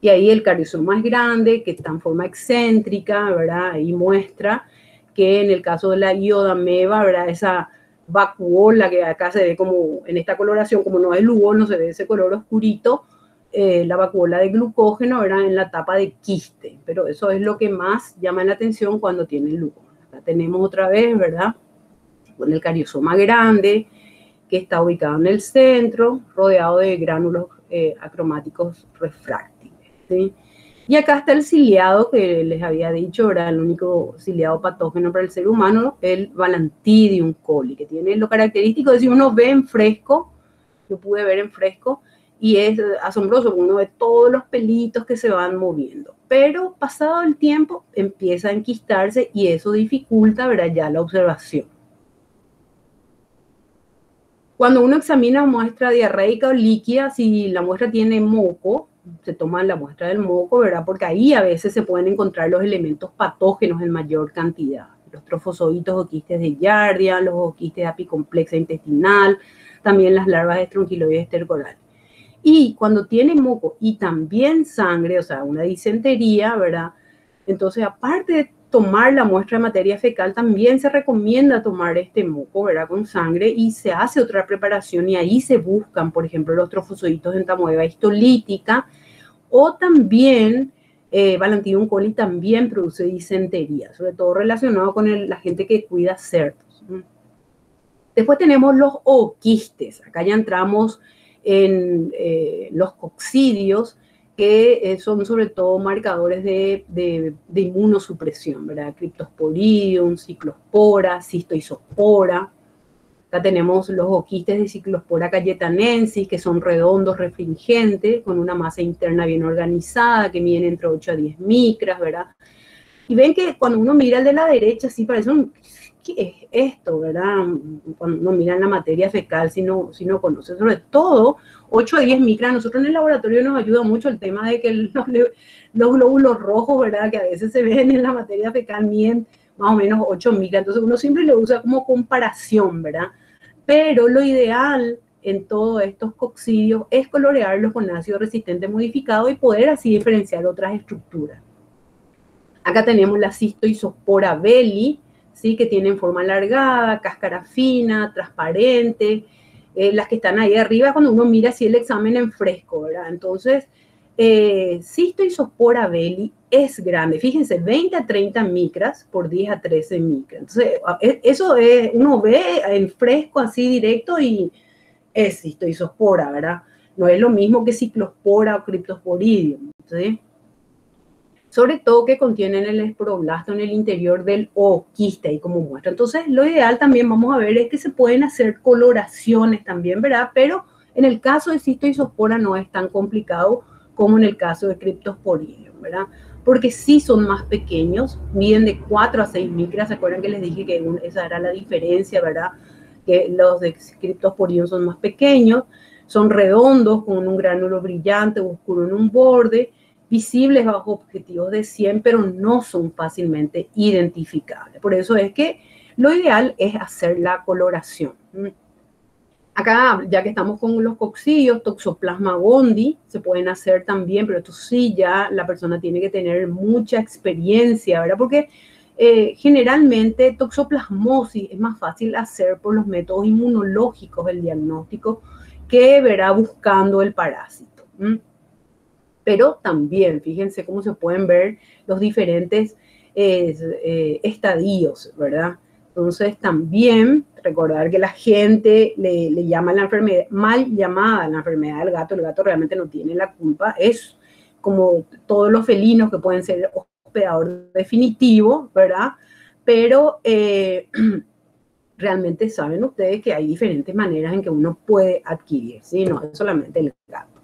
Y ahí el cariosoma es grande, que está en forma excéntrica, ¿verdad? Ahí muestra que en el caso de la iodameba, ¿verdad? Esa vacuola que acá se ve como en esta coloración, como no es lugol, no se ve ese color oscurito, la vacuola de glucógeno, ¿verdad? En la tapa de quiste, pero eso es lo que más llama la atención cuando tiene lugol. Acá tenemos otra vez, ¿verdad? Con el cariosoma grande, que está ubicado en el centro, rodeado de gránulos acromáticos refráctiles, ¿sí? Y acá está el ciliado que les había dicho, era el único ciliado patógeno para el ser humano, el Balantidium coli, que tiene lo característico de si uno ve en fresco, yo pude ver en fresco, y es asombroso, uno ve todos los pelitos que se van moviendo. Pero pasado el tiempo empieza a enquistarse y eso dificulta, ¿verdad?, ya la observación. Cuando uno examina muestra diarreica o líquida, si la muestra tiene moco, se toma la muestra del moco, ¿verdad? Porque ahí a veces se pueden encontrar los elementos patógenos en mayor cantidad. Los trofozoitos o quistes de Giardia, los quistes de apicomplexa intestinal, también las larvas de estrongiloides estercorales. Y cuando tiene moco y también sangre, o sea, una disentería, ¿verdad? Entonces, aparte de tomar la muestra de materia fecal, también se recomienda tomar este moco, ¿verdad?, con sangre, y se hace otra preparación y ahí se buscan, por ejemplo, los trofozoitos en tamoeba histolítica, o también Balantidium coli también produce disentería, sobre todo relacionado con la gente que cuida cerdos. Después tenemos los ooquistes. Acá ya entramos en los coccidios, que son sobre todo marcadores de inmunosupresión, ¿verdad? Cryptosporidium, Cyclospora, Cistoisospora. Acá tenemos los ooquistes de Cyclospora cayetanensis, que son redondos, refringentes, con una masa interna bien organizada, que miden entre 8 a 10 micras, ¿verdad? Y ven que cuando uno mira el de la derecha, sí parece ¿qué es esto, verdad? Cuando uno mira en la materia fecal, si no conoce, sobre todo 8 a 10 micras. Nosotros en el laboratorio nos ayuda mucho el tema de que los glóbulos rojos, ¿verdad?, que a veces se ven en la materia fecal, miden más o menos 8 micras. Entonces uno siempre lo usa como comparación, ¿verdad? Pero lo ideal en todos estos coccidios es colorearlos con ácido resistente modificado y poder así diferenciar otras estructuras. Acá tenemos la Cistoisospora belli, ¿sí?, que tienen forma alargada, cáscara fina, transparente. Las que están ahí arriba, cuando uno mira así el examen en fresco, ¿verdad? Entonces, Cistoisospora belli es grande. Fíjense, 20 a 30 micras por 10 a 13 micras. Entonces, eso uno ve en fresco así directo y es Cistoisospora, ¿verdad? No es lo mismo que Cyclospora o Cryptosporidium, ¿sí? Sobre todo que contienen el esporoblasto en el interior del ooquiste, ahí como muestra. Entonces, lo ideal también, vamos a ver, es que se pueden hacer coloraciones también, ¿verdad? Pero en el caso de Cistoisospora no es tan complicado como en el caso de Cryptosporidium, ¿verdad? Porque sí son más pequeños, miden de 4 a 6 micras. ¿Se acuerdan que les dije que esa era la diferencia, ¿verdad? Que los de Cryptosporidium son más pequeños, son redondos, con un gránulo brillante oscuro en un borde, visibles bajo objetivos de 100, pero no son fácilmente identificables. Por eso es que lo ideal es hacer la coloración. Acá, ya que estamos con los coccidios, Toxoplasma gondii se pueden hacer también, pero esto sí ya la persona tiene que tener mucha experiencia, ¿verdad? Porque generalmente toxoplasmosis es más fácil hacer por los métodos inmunológicos el diagnóstico que, ¿verdad?, buscando el parásito. Pero también, fíjense cómo se pueden ver los diferentes estadios, ¿verdad? Entonces, también recordar que la gente le llama la enfermedad, mal llamada la enfermedad del gato. El gato realmente no tiene la culpa. Es como todos los felinos que pueden ser hospedador definitivo, ¿verdad? Pero realmente saben ustedes que hay diferentes maneras en que uno puede adquirir, ¿sí? No es solamente el gato.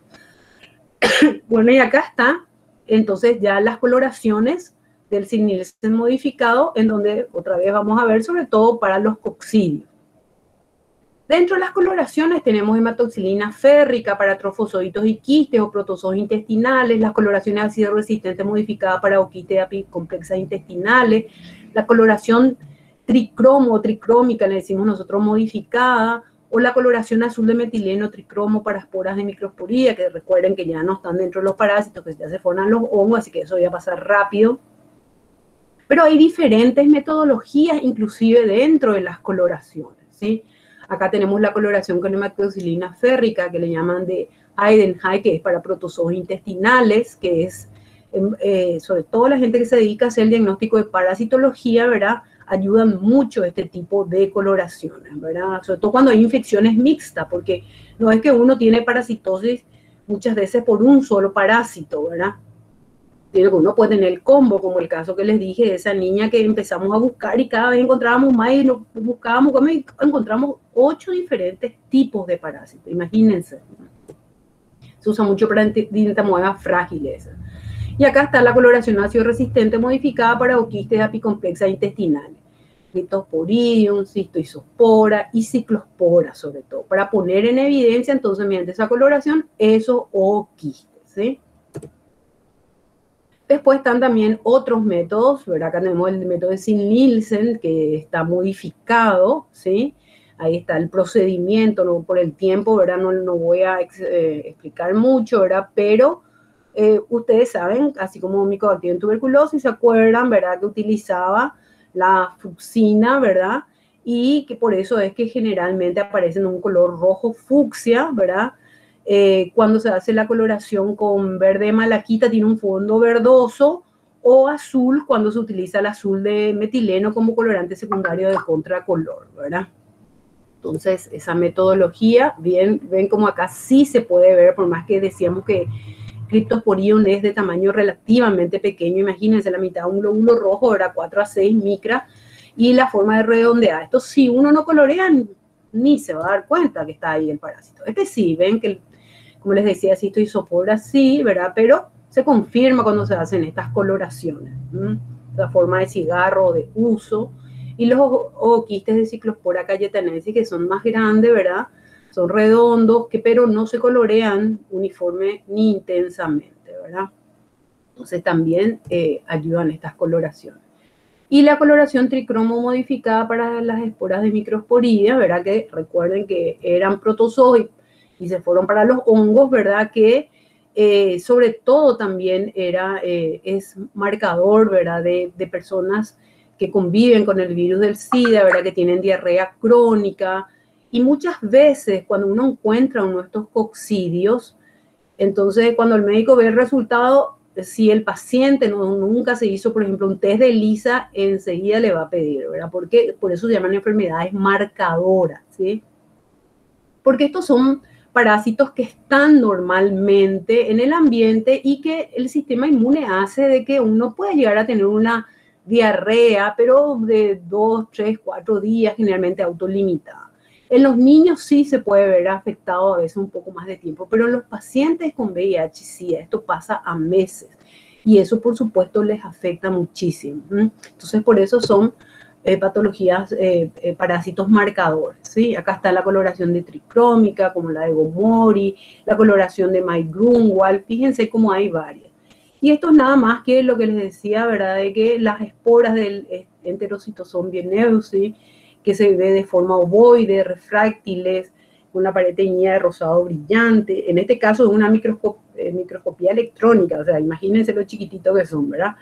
Bueno, y acá está, entonces, ya las coloraciones del Cyd-Nielsen modificado, en donde otra vez vamos a ver sobre todo para los coccidios. Dentro de las coloraciones tenemos hematoxilina férrica para trofozoitos y quistes o protozoos intestinales, las coloraciones ácido resistente modificada para ooquistes apicomplexas intestinales, la coloración tricromo o tricrómica, le decimos nosotros, modificada, o la coloración azul de metileno tricromo para esporas de microsporía, que recuerden que ya no están dentro de los parásitos, que ya se forman los hongos, así que eso voy a pasar rápido. Pero hay diferentes metodologías, inclusive dentro de las coloraciones, ¿sí? Acá tenemos la coloración con hematoxilina férrica, que le llaman de Heidenhain, que es para protozoos intestinales, que es sobre todo la gente que se dedica a hacer el diagnóstico de parasitología, ¿verdad? ayudan mucho este tipo de coloraciones, ¿verdad? Sobre todo cuando hay infecciones mixtas, porque no es que uno tiene parasitosis muchas veces por un solo parásito, ¿verdad? Uno puede tener el combo, como el caso que les dije de esa niña que empezamos a buscar y cada vez encontrábamos más y nos buscábamos, y encontramos 8 diferentes tipos de parásitos, imagínense. Se usa mucho para dentamoebas frágiles. Y acá está la coloración ácido resistente modificada para oquistes apicomplexas intestinales. Cryptosporidium, Cistoisospora y Ciclospora, sobre todo, para poner en evidencia, entonces, mediante esa coloración, esos oquistes, ¿sí? Después están también otros métodos, ¿verdad? Acá tenemos el método de Zinn-Nielsen, que está modificado, ¿sí? Ahí está el procedimiento, ¿no? Por el tiempo, ¿verdad? No voy a explicar mucho, ¿verdad? Pero ustedes saben, así como Mycobacterium en tuberculosis, ¿se acuerdan, verdad? Que utilizaba la fucsina, ¿verdad? Y que por eso es que generalmente aparece en un color rojo fucsia, ¿verdad? Cuando se hace la coloración con verde de malaquita tiene un fondo verdoso, o azul cuando se utiliza el azul de metileno como colorante secundario de contracolor, ¿verdad? Entonces, esa metodología, ven como acá sí se puede ver, por más que decíamos que Cryptosporidium es de tamaño relativamente pequeño, imagínense la mitad de un glóbulo rojo, ¿verdad? 4 a 6 micras, y la forma de redondear. Esto si uno no colorea, ni se va a dar cuenta que está ahí el parásito. Este sí, ven que, como les decía, Cistoisospora sí, ¿verdad? Pero se confirma cuando se hacen estas coloraciones. La forma de cigarro, de uso. Y los oquistes de Ciclospora cayetanensis, que son más grandes, ¿verdad? Son redondos, pero no se colorean uniforme ni intensamente, ¿verdad? Entonces también ayudan estas coloraciones. Y la coloración tricromo modificada para las esporas de microsporidia, ¿verdad? Que recuerden que eran protozoos y se fueron para los hongos, ¿verdad? Que sobre todo también es marcador, ¿verdad? De personas que conviven con el virus del SIDA, ¿verdad? Que tienen diarrea crónica. Y muchas veces cuando uno encuentra uno de estos coccidios, entonces cuando el médico ve el resultado, si el paciente nunca se hizo, por ejemplo, un test de ELISA, enseguida le va a pedir, ¿verdad? Porque por eso se llaman enfermedades marcadoras, ¿sí? Porque estos son parásitos que están normalmente en el ambiente y que el sistema inmune hace de que uno pueda llegar a tener una diarrea, pero de 2, 3, 4 días, generalmente autolimitada. En los niños sí se puede ver afectado a veces un poco más de tiempo, pero en los pacientes con VIH sí, esto pasa a meses. Y eso, por supuesto, les afecta muchísimo. Entonces, por eso son patologías, parásitos marcadores, ¿sí? Acá está la coloración de tricrómica, como la de Gomori, la coloración de Mike Grunwald, fíjense cómo hay varias. Y esto es nada más que lo que les decía, ¿verdad? De que las esporas del enterocitosoma bieneusi, que se ve de forma ovoide, refráctiles, con una pared teñida de rosado brillante. En este caso es una microscopía electrónica, o sea, imagínense lo chiquitito que son, ¿verdad?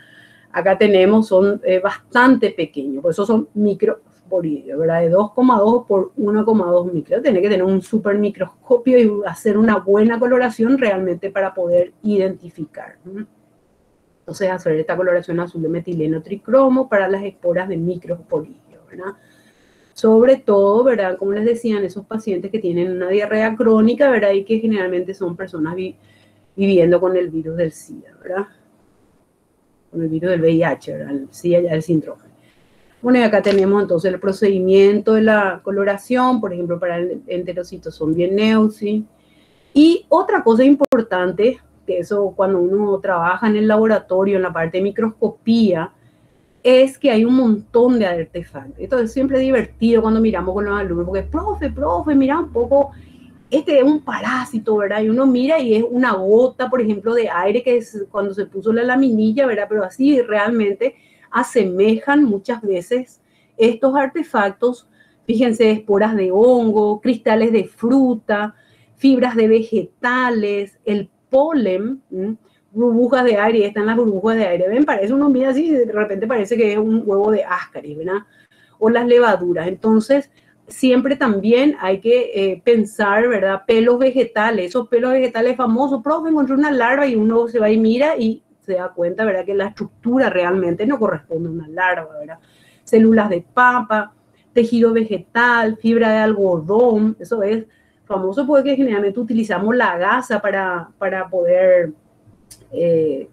Acá tenemos, son bastante pequeños, por eso son microsporidios, ¿verdad? De 2,2 por 1,2 micros. Tiene que tener un super microscopio y hacer una buena coloración realmente para poder identificar. Entonces, hacer esta coloración azul de metileno tricromo para las esporas de microsporidios, ¿verdad? Sobre todo, ¿verdad? Como les decían, esos pacientes que tienen una diarrea crónica, ¿verdad? Y que generalmente son personas viviendo con el virus del SIDA, ¿verdad? Con el virus del VIH, ¿verdad? El SIDA ya el síndrome. Bueno, y acá tenemos entonces el procedimiento de la coloración, por ejemplo, para el enterocitosoma bieneusi. Y otra cosa importante, que eso cuando uno trabaja en el laboratorio, en la parte de microscopía, es que hay un montón de artefactos. Esto es siempre divertido cuando miramos con los alumnos, porque profe, mira un poco, este es un parásito, ¿verdad? Y uno mira y es una gota, por ejemplo, de aire que es cuando se puso la laminilla, ¿verdad? Pero así realmente asemejan muchas veces estos artefactos, fíjense, esporas de hongo, cristales de fruta, fibras de vegetales, el polen, burbujas de aire, están las burbujas de aire, ¿ven? Parece, uno mira así, de repente parece que es un huevo de Ascaris, ¿verdad? O las levaduras. Entonces, siempre también hay que pensar, ¿verdad? Pelos vegetales, esos pelos vegetales famosos, profe, encontré una larva y uno se va y mira y se da cuenta, ¿verdad? Que la estructura realmente no corresponde a una larva, ¿verdad? células de papa, tejido vegetal, fibra de algodón. Eso es famoso porque generalmente utilizamos la gasa para poder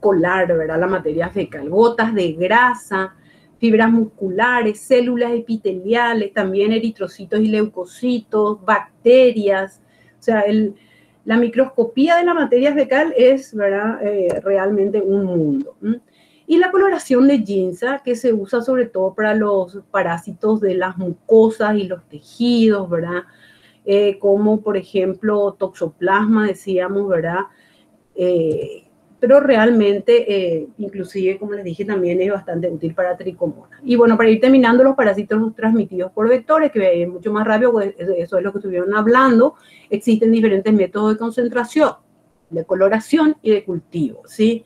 colar, ¿verdad?, la materia fecal. Gotas de grasa, fibras musculares, células epiteliales, también eritrocitos y leucocitos, bacterias. O sea, la microscopía de la materia fecal es, ¿verdad?, realmente un mundo. Y la coloración de Ginseng, que se usa sobre todo para los parásitos de las mucosas y los tejidos, ¿verdad? Como por ejemplo toxoplasma, decíamos, ¿verdad? Pero realmente, inclusive, como les dije, también es bastante útil para tricomonas. Y bueno, para ir terminando, los parásitos transmitidos por vectores, que es mucho más rápido, pues eso es lo que estuvieron hablando. Existen diferentes métodos de concentración, de coloración y de cultivo, ¿sí?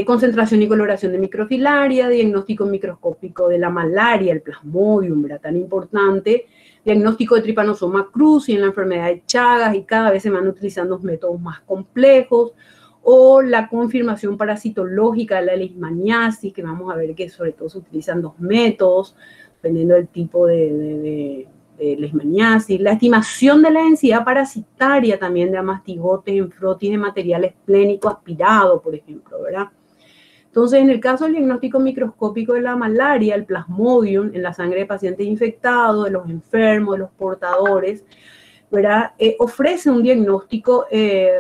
Concentración y coloración de microfilaria, diagnóstico microscópico de la malaria, el plasmodium, ¿verdad?, tan importante, diagnóstico de Trypanosoma cruzi en la enfermedad de Chagas, y cada vez se van utilizando métodos más complejos, o la confirmación parasitológica de la leishmaniasis, que vamos a ver que sobre todo se utilizan dos métodos, dependiendo del tipo de leishmaniasis, la estimación de la densidad parasitaria también de amastigotes en frotis de material esplénico aspirado, por ejemplo, ¿verdad? Entonces, en el caso del diagnóstico microscópico de la malaria, el plasmodium en la sangre de pacientes infectados, de los enfermos, de los portadores, ¿verdad?, ofrece un diagnóstico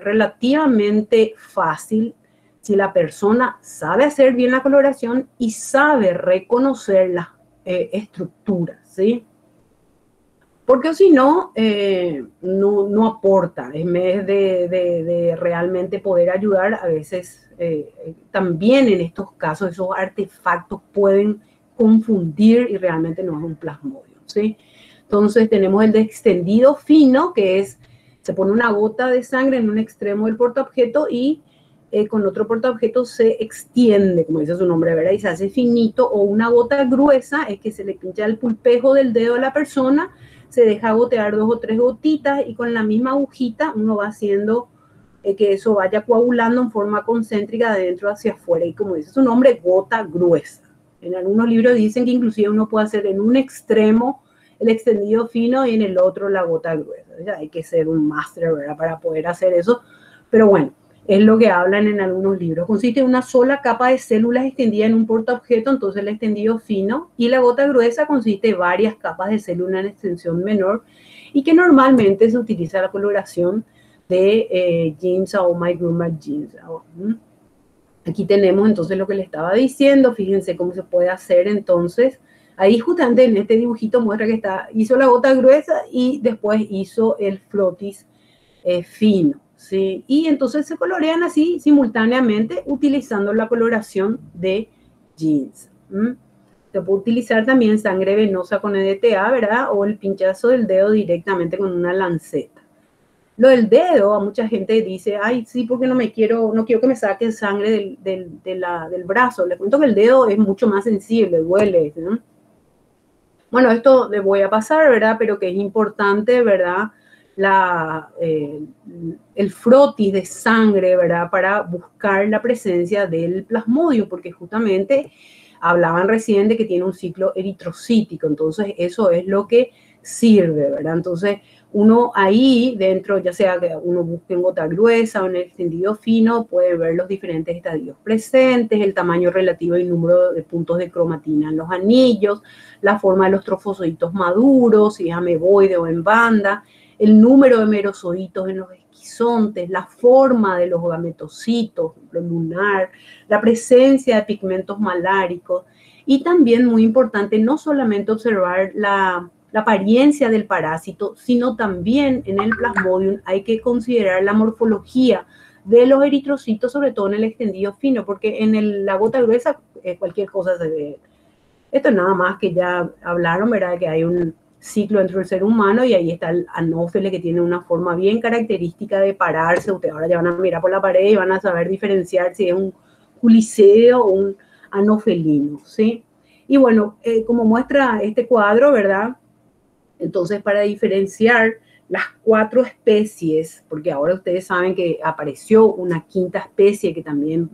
relativamente fácil si la persona sabe hacer bien la coloración y sabe reconocer las estructuras, ¿sí? Porque si no, no aporta. En vez de realmente poder ayudar, a veces también en estos casos esos artefactos pueden confundir y realmente no es un plasmodium, ¿sí? Entonces tenemos el de extendido fino, que es, se pone una gota de sangre en un extremo del portaobjeto y con otro portaobjeto se extiende, como dice su nombre, ¿verdad?, y se hace finito. O una gota gruesa es que se le pincha el pulpejo del dedo a la persona, se deja gotear 2 o 3 gotitas y con la misma agujita uno va haciendo que eso vaya coagulando en forma concéntrica de dentro hacia afuera. Y como dice su nombre, gota gruesa. En algunos libros dicen que inclusive uno puede hacer en un extremo el extendido fino y en el otro la gota gruesa. O sea, hay que ser un máster, ¿verdad?, para poder hacer eso. Pero bueno, es lo que hablan en algunos libros. Consiste en una sola capa de células extendida en un portaobjeto, entonces el extendido fino, y la gota gruesa consiste en varias capas de célula en extensión menor, y que normalmente se utiliza la coloración de Ginseng o Meigruma Ginseng. Aquí tenemos entonces lo que le estaba diciendo. Fíjense cómo se puede hacer entonces. Ahí justamente en este dibujito muestra que hizo la gota gruesa y después hizo el frotis fino, ¿sí? Y entonces se colorean así simultáneamente utilizando la coloración de Ginseng. Se puede utilizar también sangre venosa con EDTA, ¿verdad?, o el pinchazo del dedo directamente con una lanceta. Lo del dedo, a mucha gente dice, ay, sí, porque no quiero que me saquen sangre del brazo. Les cuento que el dedo es mucho más sensible, duele, ¿no? Bueno, esto le voy a pasar, ¿verdad?, pero que es importante, ¿verdad?, el frotis de sangre, ¿verdad?, para buscar la presencia del plasmodium, porque justamente hablaban recién de que tiene un ciclo eritrocítico, entonces eso es lo que sirve, ¿verdad? Entonces uno ahí dentro, ya sea que uno busque en gota gruesa o en el extendido fino, puede ver los diferentes estadios presentes, el tamaño relativo y número de puntos de cromatina en los anillos, la forma de los trofosoditos maduros, si es ameboide o en banda, el número de merosoditos en los esquizontes, la forma de los gametocitos, lo lunar, la presencia de pigmentos maláricos, y también muy importante no solamente observar la apariencia del parásito, sino también en el plasmodium hay que considerar la morfología de los eritrocitos, sobre todo en el extendido fino, porque en la gota gruesa cualquier cosa se ve. Esto es nada más que ya hablaron, ¿verdad?, que hay un ciclo dentro del ser humano y ahí está el anófele, que tiene una forma bien característica de pararse. Ustedes ahora ya van a mirar por la pared y van a saber diferenciar si es un culiceo o un anofelino, ¿sí? Y bueno, como muestra este cuadro, ¿verdad?, entonces para diferenciar las 4 especies, porque ahora ustedes saben que apareció una quinta especie que también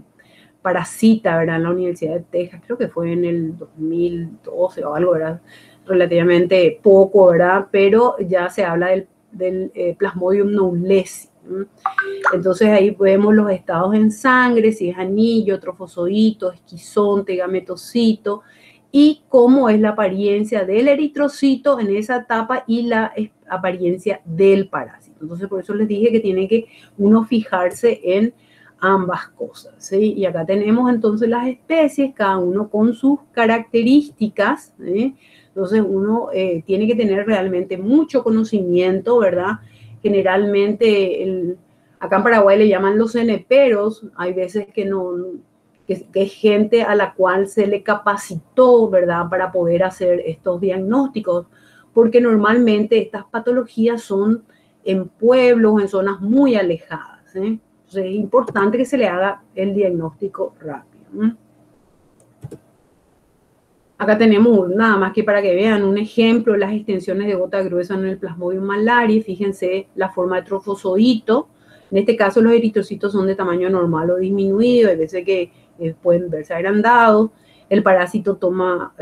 parasita, ¿verdad? En la Universidad de Texas, creo que fue en el 2012 o algo, ¿verdad? Relativamente poco, ¿verdad? Pero ya se habla del Plasmodium knowlesi. Entonces ahí vemos los estados en sangre, si es anillo, trofozoito, esquizonte, gametocito, y cómo es la apariencia del eritrocito en esa etapa y la apariencia del parásito. Entonces por eso les dije que tiene que uno fijarse en ambas cosas, ¿sí? Y acá tenemos entonces las especies, cada uno con sus características, ¿sí? Entonces uno tiene que tener realmente mucho conocimiento, ¿verdad? Generalmente, acá en Paraguay le llaman los ceneperos, hay veces que es gente a la cual se le capacitó, ¿verdad? Para poder hacer estos diagnósticos, porque normalmente estas patologías son en pueblos, en zonas muy alejadas, ¿eh? Entonces es importante que se le haga el diagnóstico rápido, ¿eh? Acá tenemos nada más que para que vean un ejemplo, las extensiones de gota gruesa en el Plasmodium malariae. Fíjense la forma de trofozoito. En este caso los eritrocitos son de tamaño normal o disminuido, hay veces que pueden verse agrandados. El parásito toma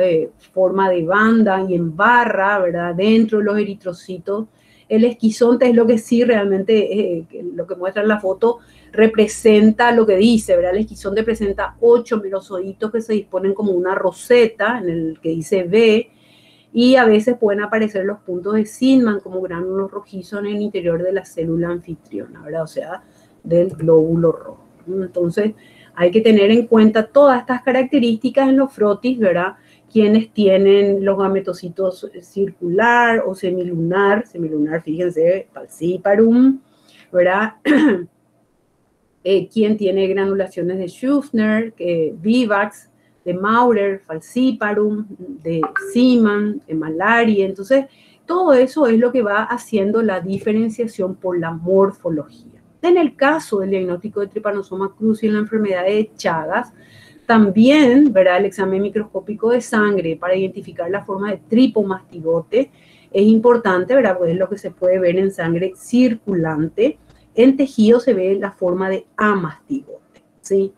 forma de banda y en barra, ¿verdad? Dentro de los eritrocitos. El esquizonte es lo que sí realmente, lo que muestra en la foto, representa lo que dice, ¿verdad? El esquizonte presenta 8 merozoitos que se disponen como una roseta en el que dice B, y a veces pueden aparecer los puntos de Zinman como gránulos rojizos en el interior de la célula anfitriona, ¿verdad? O sea, del glóbulo rojo. Entonces, hay que tener en cuenta todas estas características en los frotis, ¿verdad? Quienes tienen los gametocitos circular o semilunar, fíjense, falciparum, ¿verdad? Quien tiene granulaciones de Schuffner, Vivax, de Maurer, falciparum, de Zinman, de malaria. Entonces, todo eso es lo que va haciendo la diferenciación por la morfología. En el caso del diagnóstico de Trypanosoma cruzi en la enfermedad de Chagas, también, ¿verdad? El examen microscópico de sangre para identificar la forma de tripomastigote es importante, ¿verdad? Pues es lo que se puede ver en sangre circulante. En tejido se ve la forma de amastigote, ¿sí?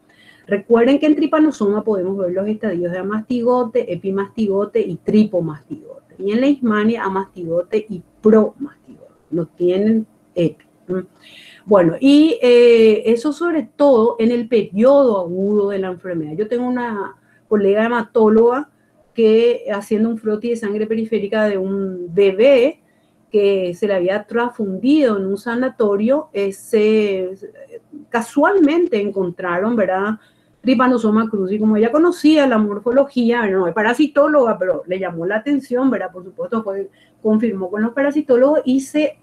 Recuerden que en Trypanosoma podemos ver los estadios de amastigote, epimastigote y tripomastigote. Y en Leishmania, amastigote y promastigote. No tienen epi. Bueno, y eso sobre todo en el periodo agudo de la enfermedad. Yo tengo una colega hematóloga que haciendo un frotis de sangre periférica de un bebé que se le había transfundido en un sanatorio, casualmente encontraron, ¿verdad? Trypanosoma cruzi. Como ella conocía la morfología, no es parasitóloga, pero le llamó la atención, ¿verdad? Por supuesto, confirmó con los parasitólogos y se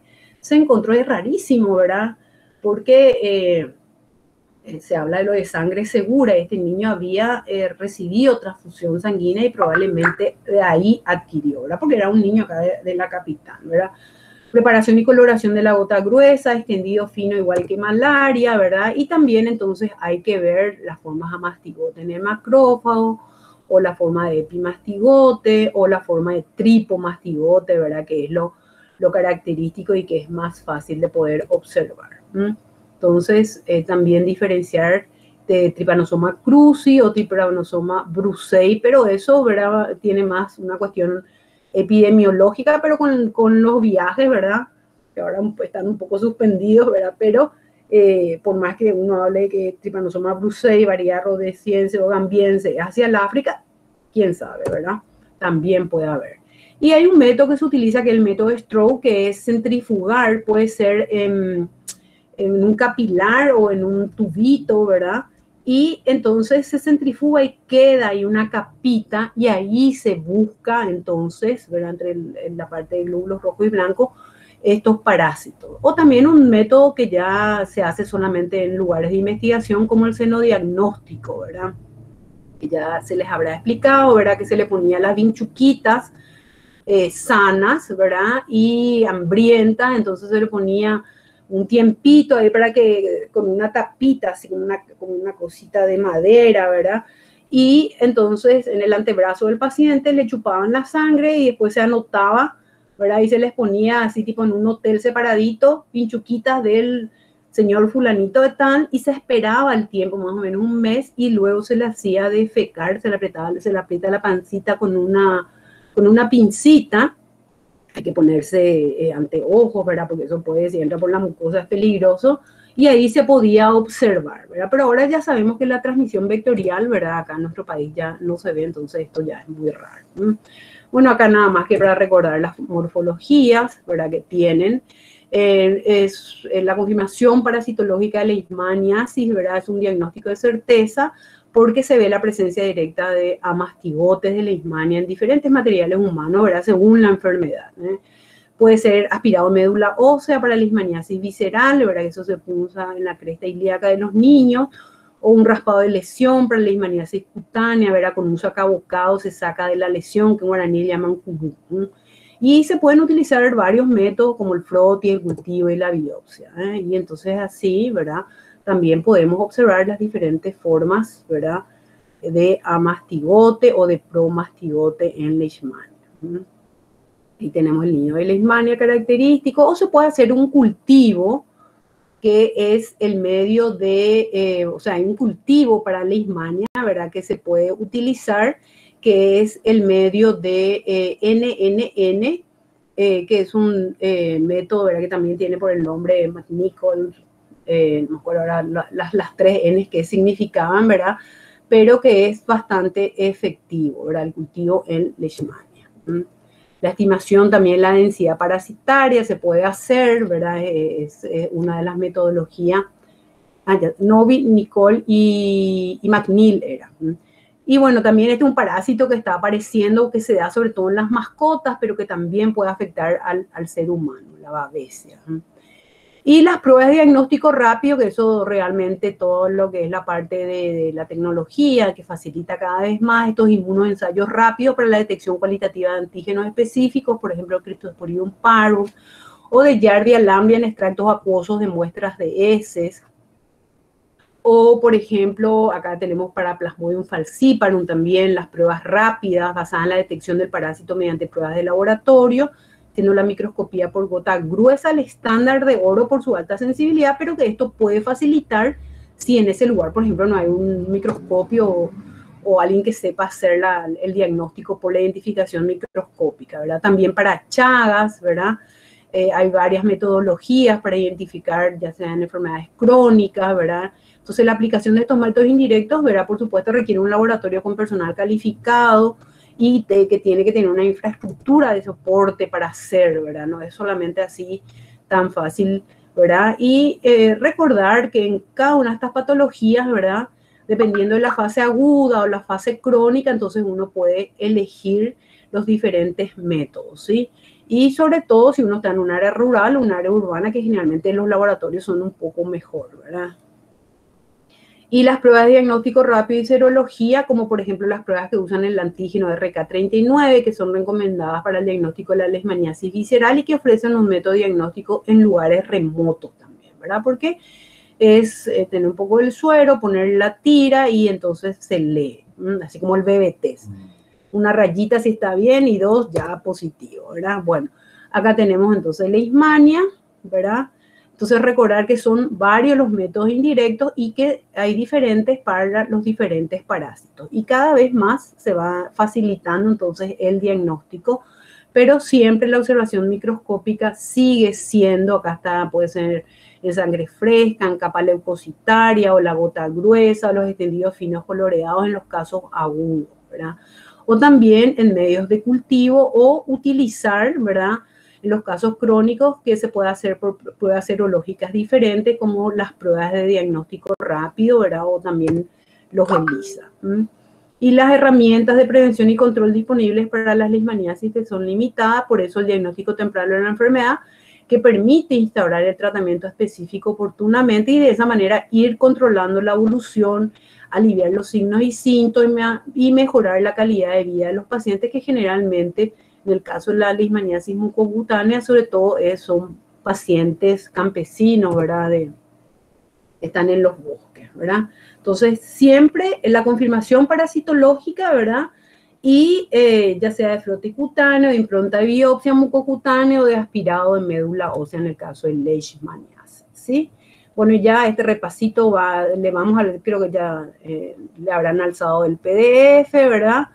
encontró, es rarísimo, ¿verdad? Porque se habla de lo de sangre segura. Este niño había recibido transfusión sanguínea y probablemente de ahí adquirió, ¿verdad? Porque era un niño acá de la capital, ¿verdad? Preparación y coloración de la gota gruesa, extendido fino igual que malaria, ¿verdad? Y también entonces hay que ver las formas amastigote en el macrófago, o la forma de epimastigote, o la forma de tripomastigote, ¿verdad? Que es lo característico y que es más fácil de poder observar. Entonces, también diferenciar de Trypanosoma cruzi o Trypanosoma brucei, pero eso, ¿verdad? Tiene más una cuestión epidemiológica, pero con los viajes, ¿verdad? Que ahora están un poco suspendidos, ¿verdad? Pero por más que uno hable que Trypanosoma brucei, variedad rhodesiense o gambiense hacia el África, quién sabe, ¿verdad? También puede haber. Y hay un método que se utiliza, que es el método Stroke, que es centrifugar, puede ser en un capilar o en un tubito, ¿verdad? Y entonces se centrifuga y queda ahí una capita y ahí se busca entonces, ¿verdad? Entre la parte de glóbulos rojos y blancos, estos parásitos. O también un método que ya se hace solamente en lugares de investigación como el senodiagnóstico, ¿verdad? Que ya se les habrá explicado, ¿verdad? Que se le ponía las vinchuquitas sanas, ¿verdad? Y hambrientas, entonces se le ponía un tiempito ahí para que, con una tapita, así como una cosita de madera, ¿verdad? Y entonces en el antebrazo del paciente le chupaban la sangre y después se anotaba, ¿verdad? Y se les ponía así tipo en un hotel separadito, pinchuquitas del señor fulanito de tal, y se esperaba el tiempo, más o menos un mes, y luego se le hacía defecar, se le aprieta la pancita con una pincita. Hay que ponerse anteojos, ¿verdad? Porque eso puede, si entra por la mucosa, es peligroso. Y ahí se podía observar, ¿verdad? Pero ahora ya sabemos que la transmisión vectorial, ¿verdad? Acá en nuestro país ya no se ve, entonces esto ya es muy raro. Bueno, acá nada más que para recordar las morfologías, ¿verdad? Que tienen. Es la confirmación parasitológica de leishmaniasis, ¿verdad? Es un diagnóstico de certeza porque se ve la presencia directa de amastigotes de leishmania en diferentes materiales humanos, ¿verdad? Según la enfermedad, ¿eh? Puede ser aspirado médula ósea para leishmaniasis visceral, ¿verdad? Eso se punza en la cresta ilíaca de los niños, o un raspado de lesión para leishmaniasis cutánea, ¿verdad? Con un sacabocado se saca de la lesión, que en guaraní le llaman curú. Y se pueden utilizar varios métodos como el frotis, el cultivo y la biopsia, ¿eh? Y entonces así, ¿verdad? También podemos observar las diferentes formas, ¿verdad? De amastigote o de promastigote en leishmania. Ahí tenemos el niño de leishmania característico, o se puede hacer un cultivo, que es el medio de, o sea, hay un cultivo para leishmania, ¿verdad? Que se puede utilizar, que es el medio de NNN, que es un método, ¿verdad? Que también tiene por el nombre McNichol, no me acuerdo ahora las tres N's que significaban, ¿verdad? Pero que es bastante efectivo, ¿verdad? El cultivo en leishmania. La estimación también, la densidad parasitaria se puede hacer, ¿verdad? Es una de las metodologías. Novi, Nicole y McNeil era. Y bueno, también este es un parásito que está apareciendo, que se da sobre todo en las mascotas, pero que también puede afectar al ser humano, la babesia. Y las pruebas de diagnóstico rápido, que eso realmente todo lo que es la parte de la tecnología, que facilita cada vez más estos inmunoensayos rápidos para la detección cualitativa de antígenos específicos, por ejemplo, Cryptosporidium parvus, o de Giardia lamblia en extractos acuosos de muestras de heces. O, por ejemplo, acá tenemos para Plasmodium falciparum también las pruebas rápidas basadas en la detección del parásito mediante pruebas de laboratorio, siendo la microscopía por gota gruesa el estándar de oro por su alta sensibilidad, pero que esto puede facilitar si en ese lugar, por ejemplo, no hay un microscopio o alguien que sepa hacer el diagnóstico por la identificación microscópica, ¿verdad? También para Chagas, ¿verdad? Hay varias metodologías para identificar, ya sean enfermedades crónicas, ¿verdad? Entonces, la aplicación de estos métodos indirectos, ¿verdad? Por supuesto, requiere un laboratorio con personal calificado y que tiene que tener una infraestructura de soporte para hacer, ¿verdad? No es solamente así tan fácil, ¿verdad? Y recordar que en cada una de estas patologías, ¿verdad? Dependiendo de la fase aguda o la fase crónica, entonces uno puede elegir los diferentes métodos, ¿sí? Y sobre todo si uno está en un área rural o un área urbana, que generalmente los laboratorios son un poco mejor, ¿verdad? Y las pruebas de diagnóstico rápido y serología, como por ejemplo las pruebas que usan el antígeno RK39, que son recomendadas para el diagnóstico de la leishmaniasis visceral y que ofrecen un método diagnóstico en lugares remotos también, ¿verdad? Porque es tener un poco del suero, poner la tira y entonces se lee, así como el BB-test. Una rayita si está bien y dos ya positivo, ¿verdad? Bueno, acá tenemos entonces leishmania, ¿verdad? Entonces recordar que son varios los métodos indirectos y que hay diferentes para los diferentes parásitos. Y cada vez más se va facilitando entonces el diagnóstico, pero siempre la observación microscópica sigue siendo, acá está, puede ser en sangre fresca, en capa leucocitaria o la gota gruesa o los extendidos finos coloreados en los casos agudos, ¿verdad? O también en medios de cultivo o utilizar, ¿verdad? En los casos crónicos que se puede hacer por pruebas serológicas diferentes, como las pruebas de diagnóstico rápido, ¿verdad? O también los ELISA. Y las herramientas de prevención y control disponibles para las leishmaniasis que son limitadas, por eso el diagnóstico temprano de la enfermedad, que permite instaurar el tratamiento específico oportunamente y de esa manera ir controlando la evolución, aliviar los signos y síntomas y mejorar la calidad de vida de los pacientes, que generalmente, en el caso de la leishmaniasis mucocutánea, sobre todo son pacientes campesinos, ¿verdad? Están en los bosques, ¿verdad? Entonces, siempre la confirmación parasitológica, ¿verdad? Y ya sea de frotis cutáneo, de impronta de biopsia mucocutánea o de aspirado de médula ósea en el caso de leishmaniasis, ¿sí? Bueno, ya este repasito le vamos a, creo que ya le habrán alzado el PDF, ¿verdad?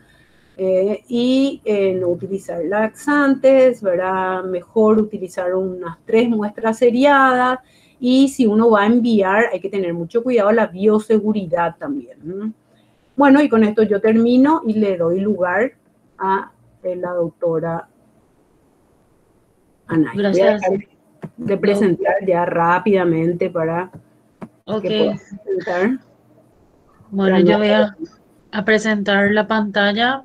Y no utilizar laxantes, ¿verdad? Mejor utilizar unas 3 muestras seriadas, y si uno va a enviar hay que tener mucho cuidado, la bioseguridad también, ¿no? Bueno, y con esto yo termino y le doy lugar a la doctora Anay. Voy a Gracias. dejar de presentar ya rápidamente para que pueda Ok, presentar. bueno, yo voy a presentar la pantalla.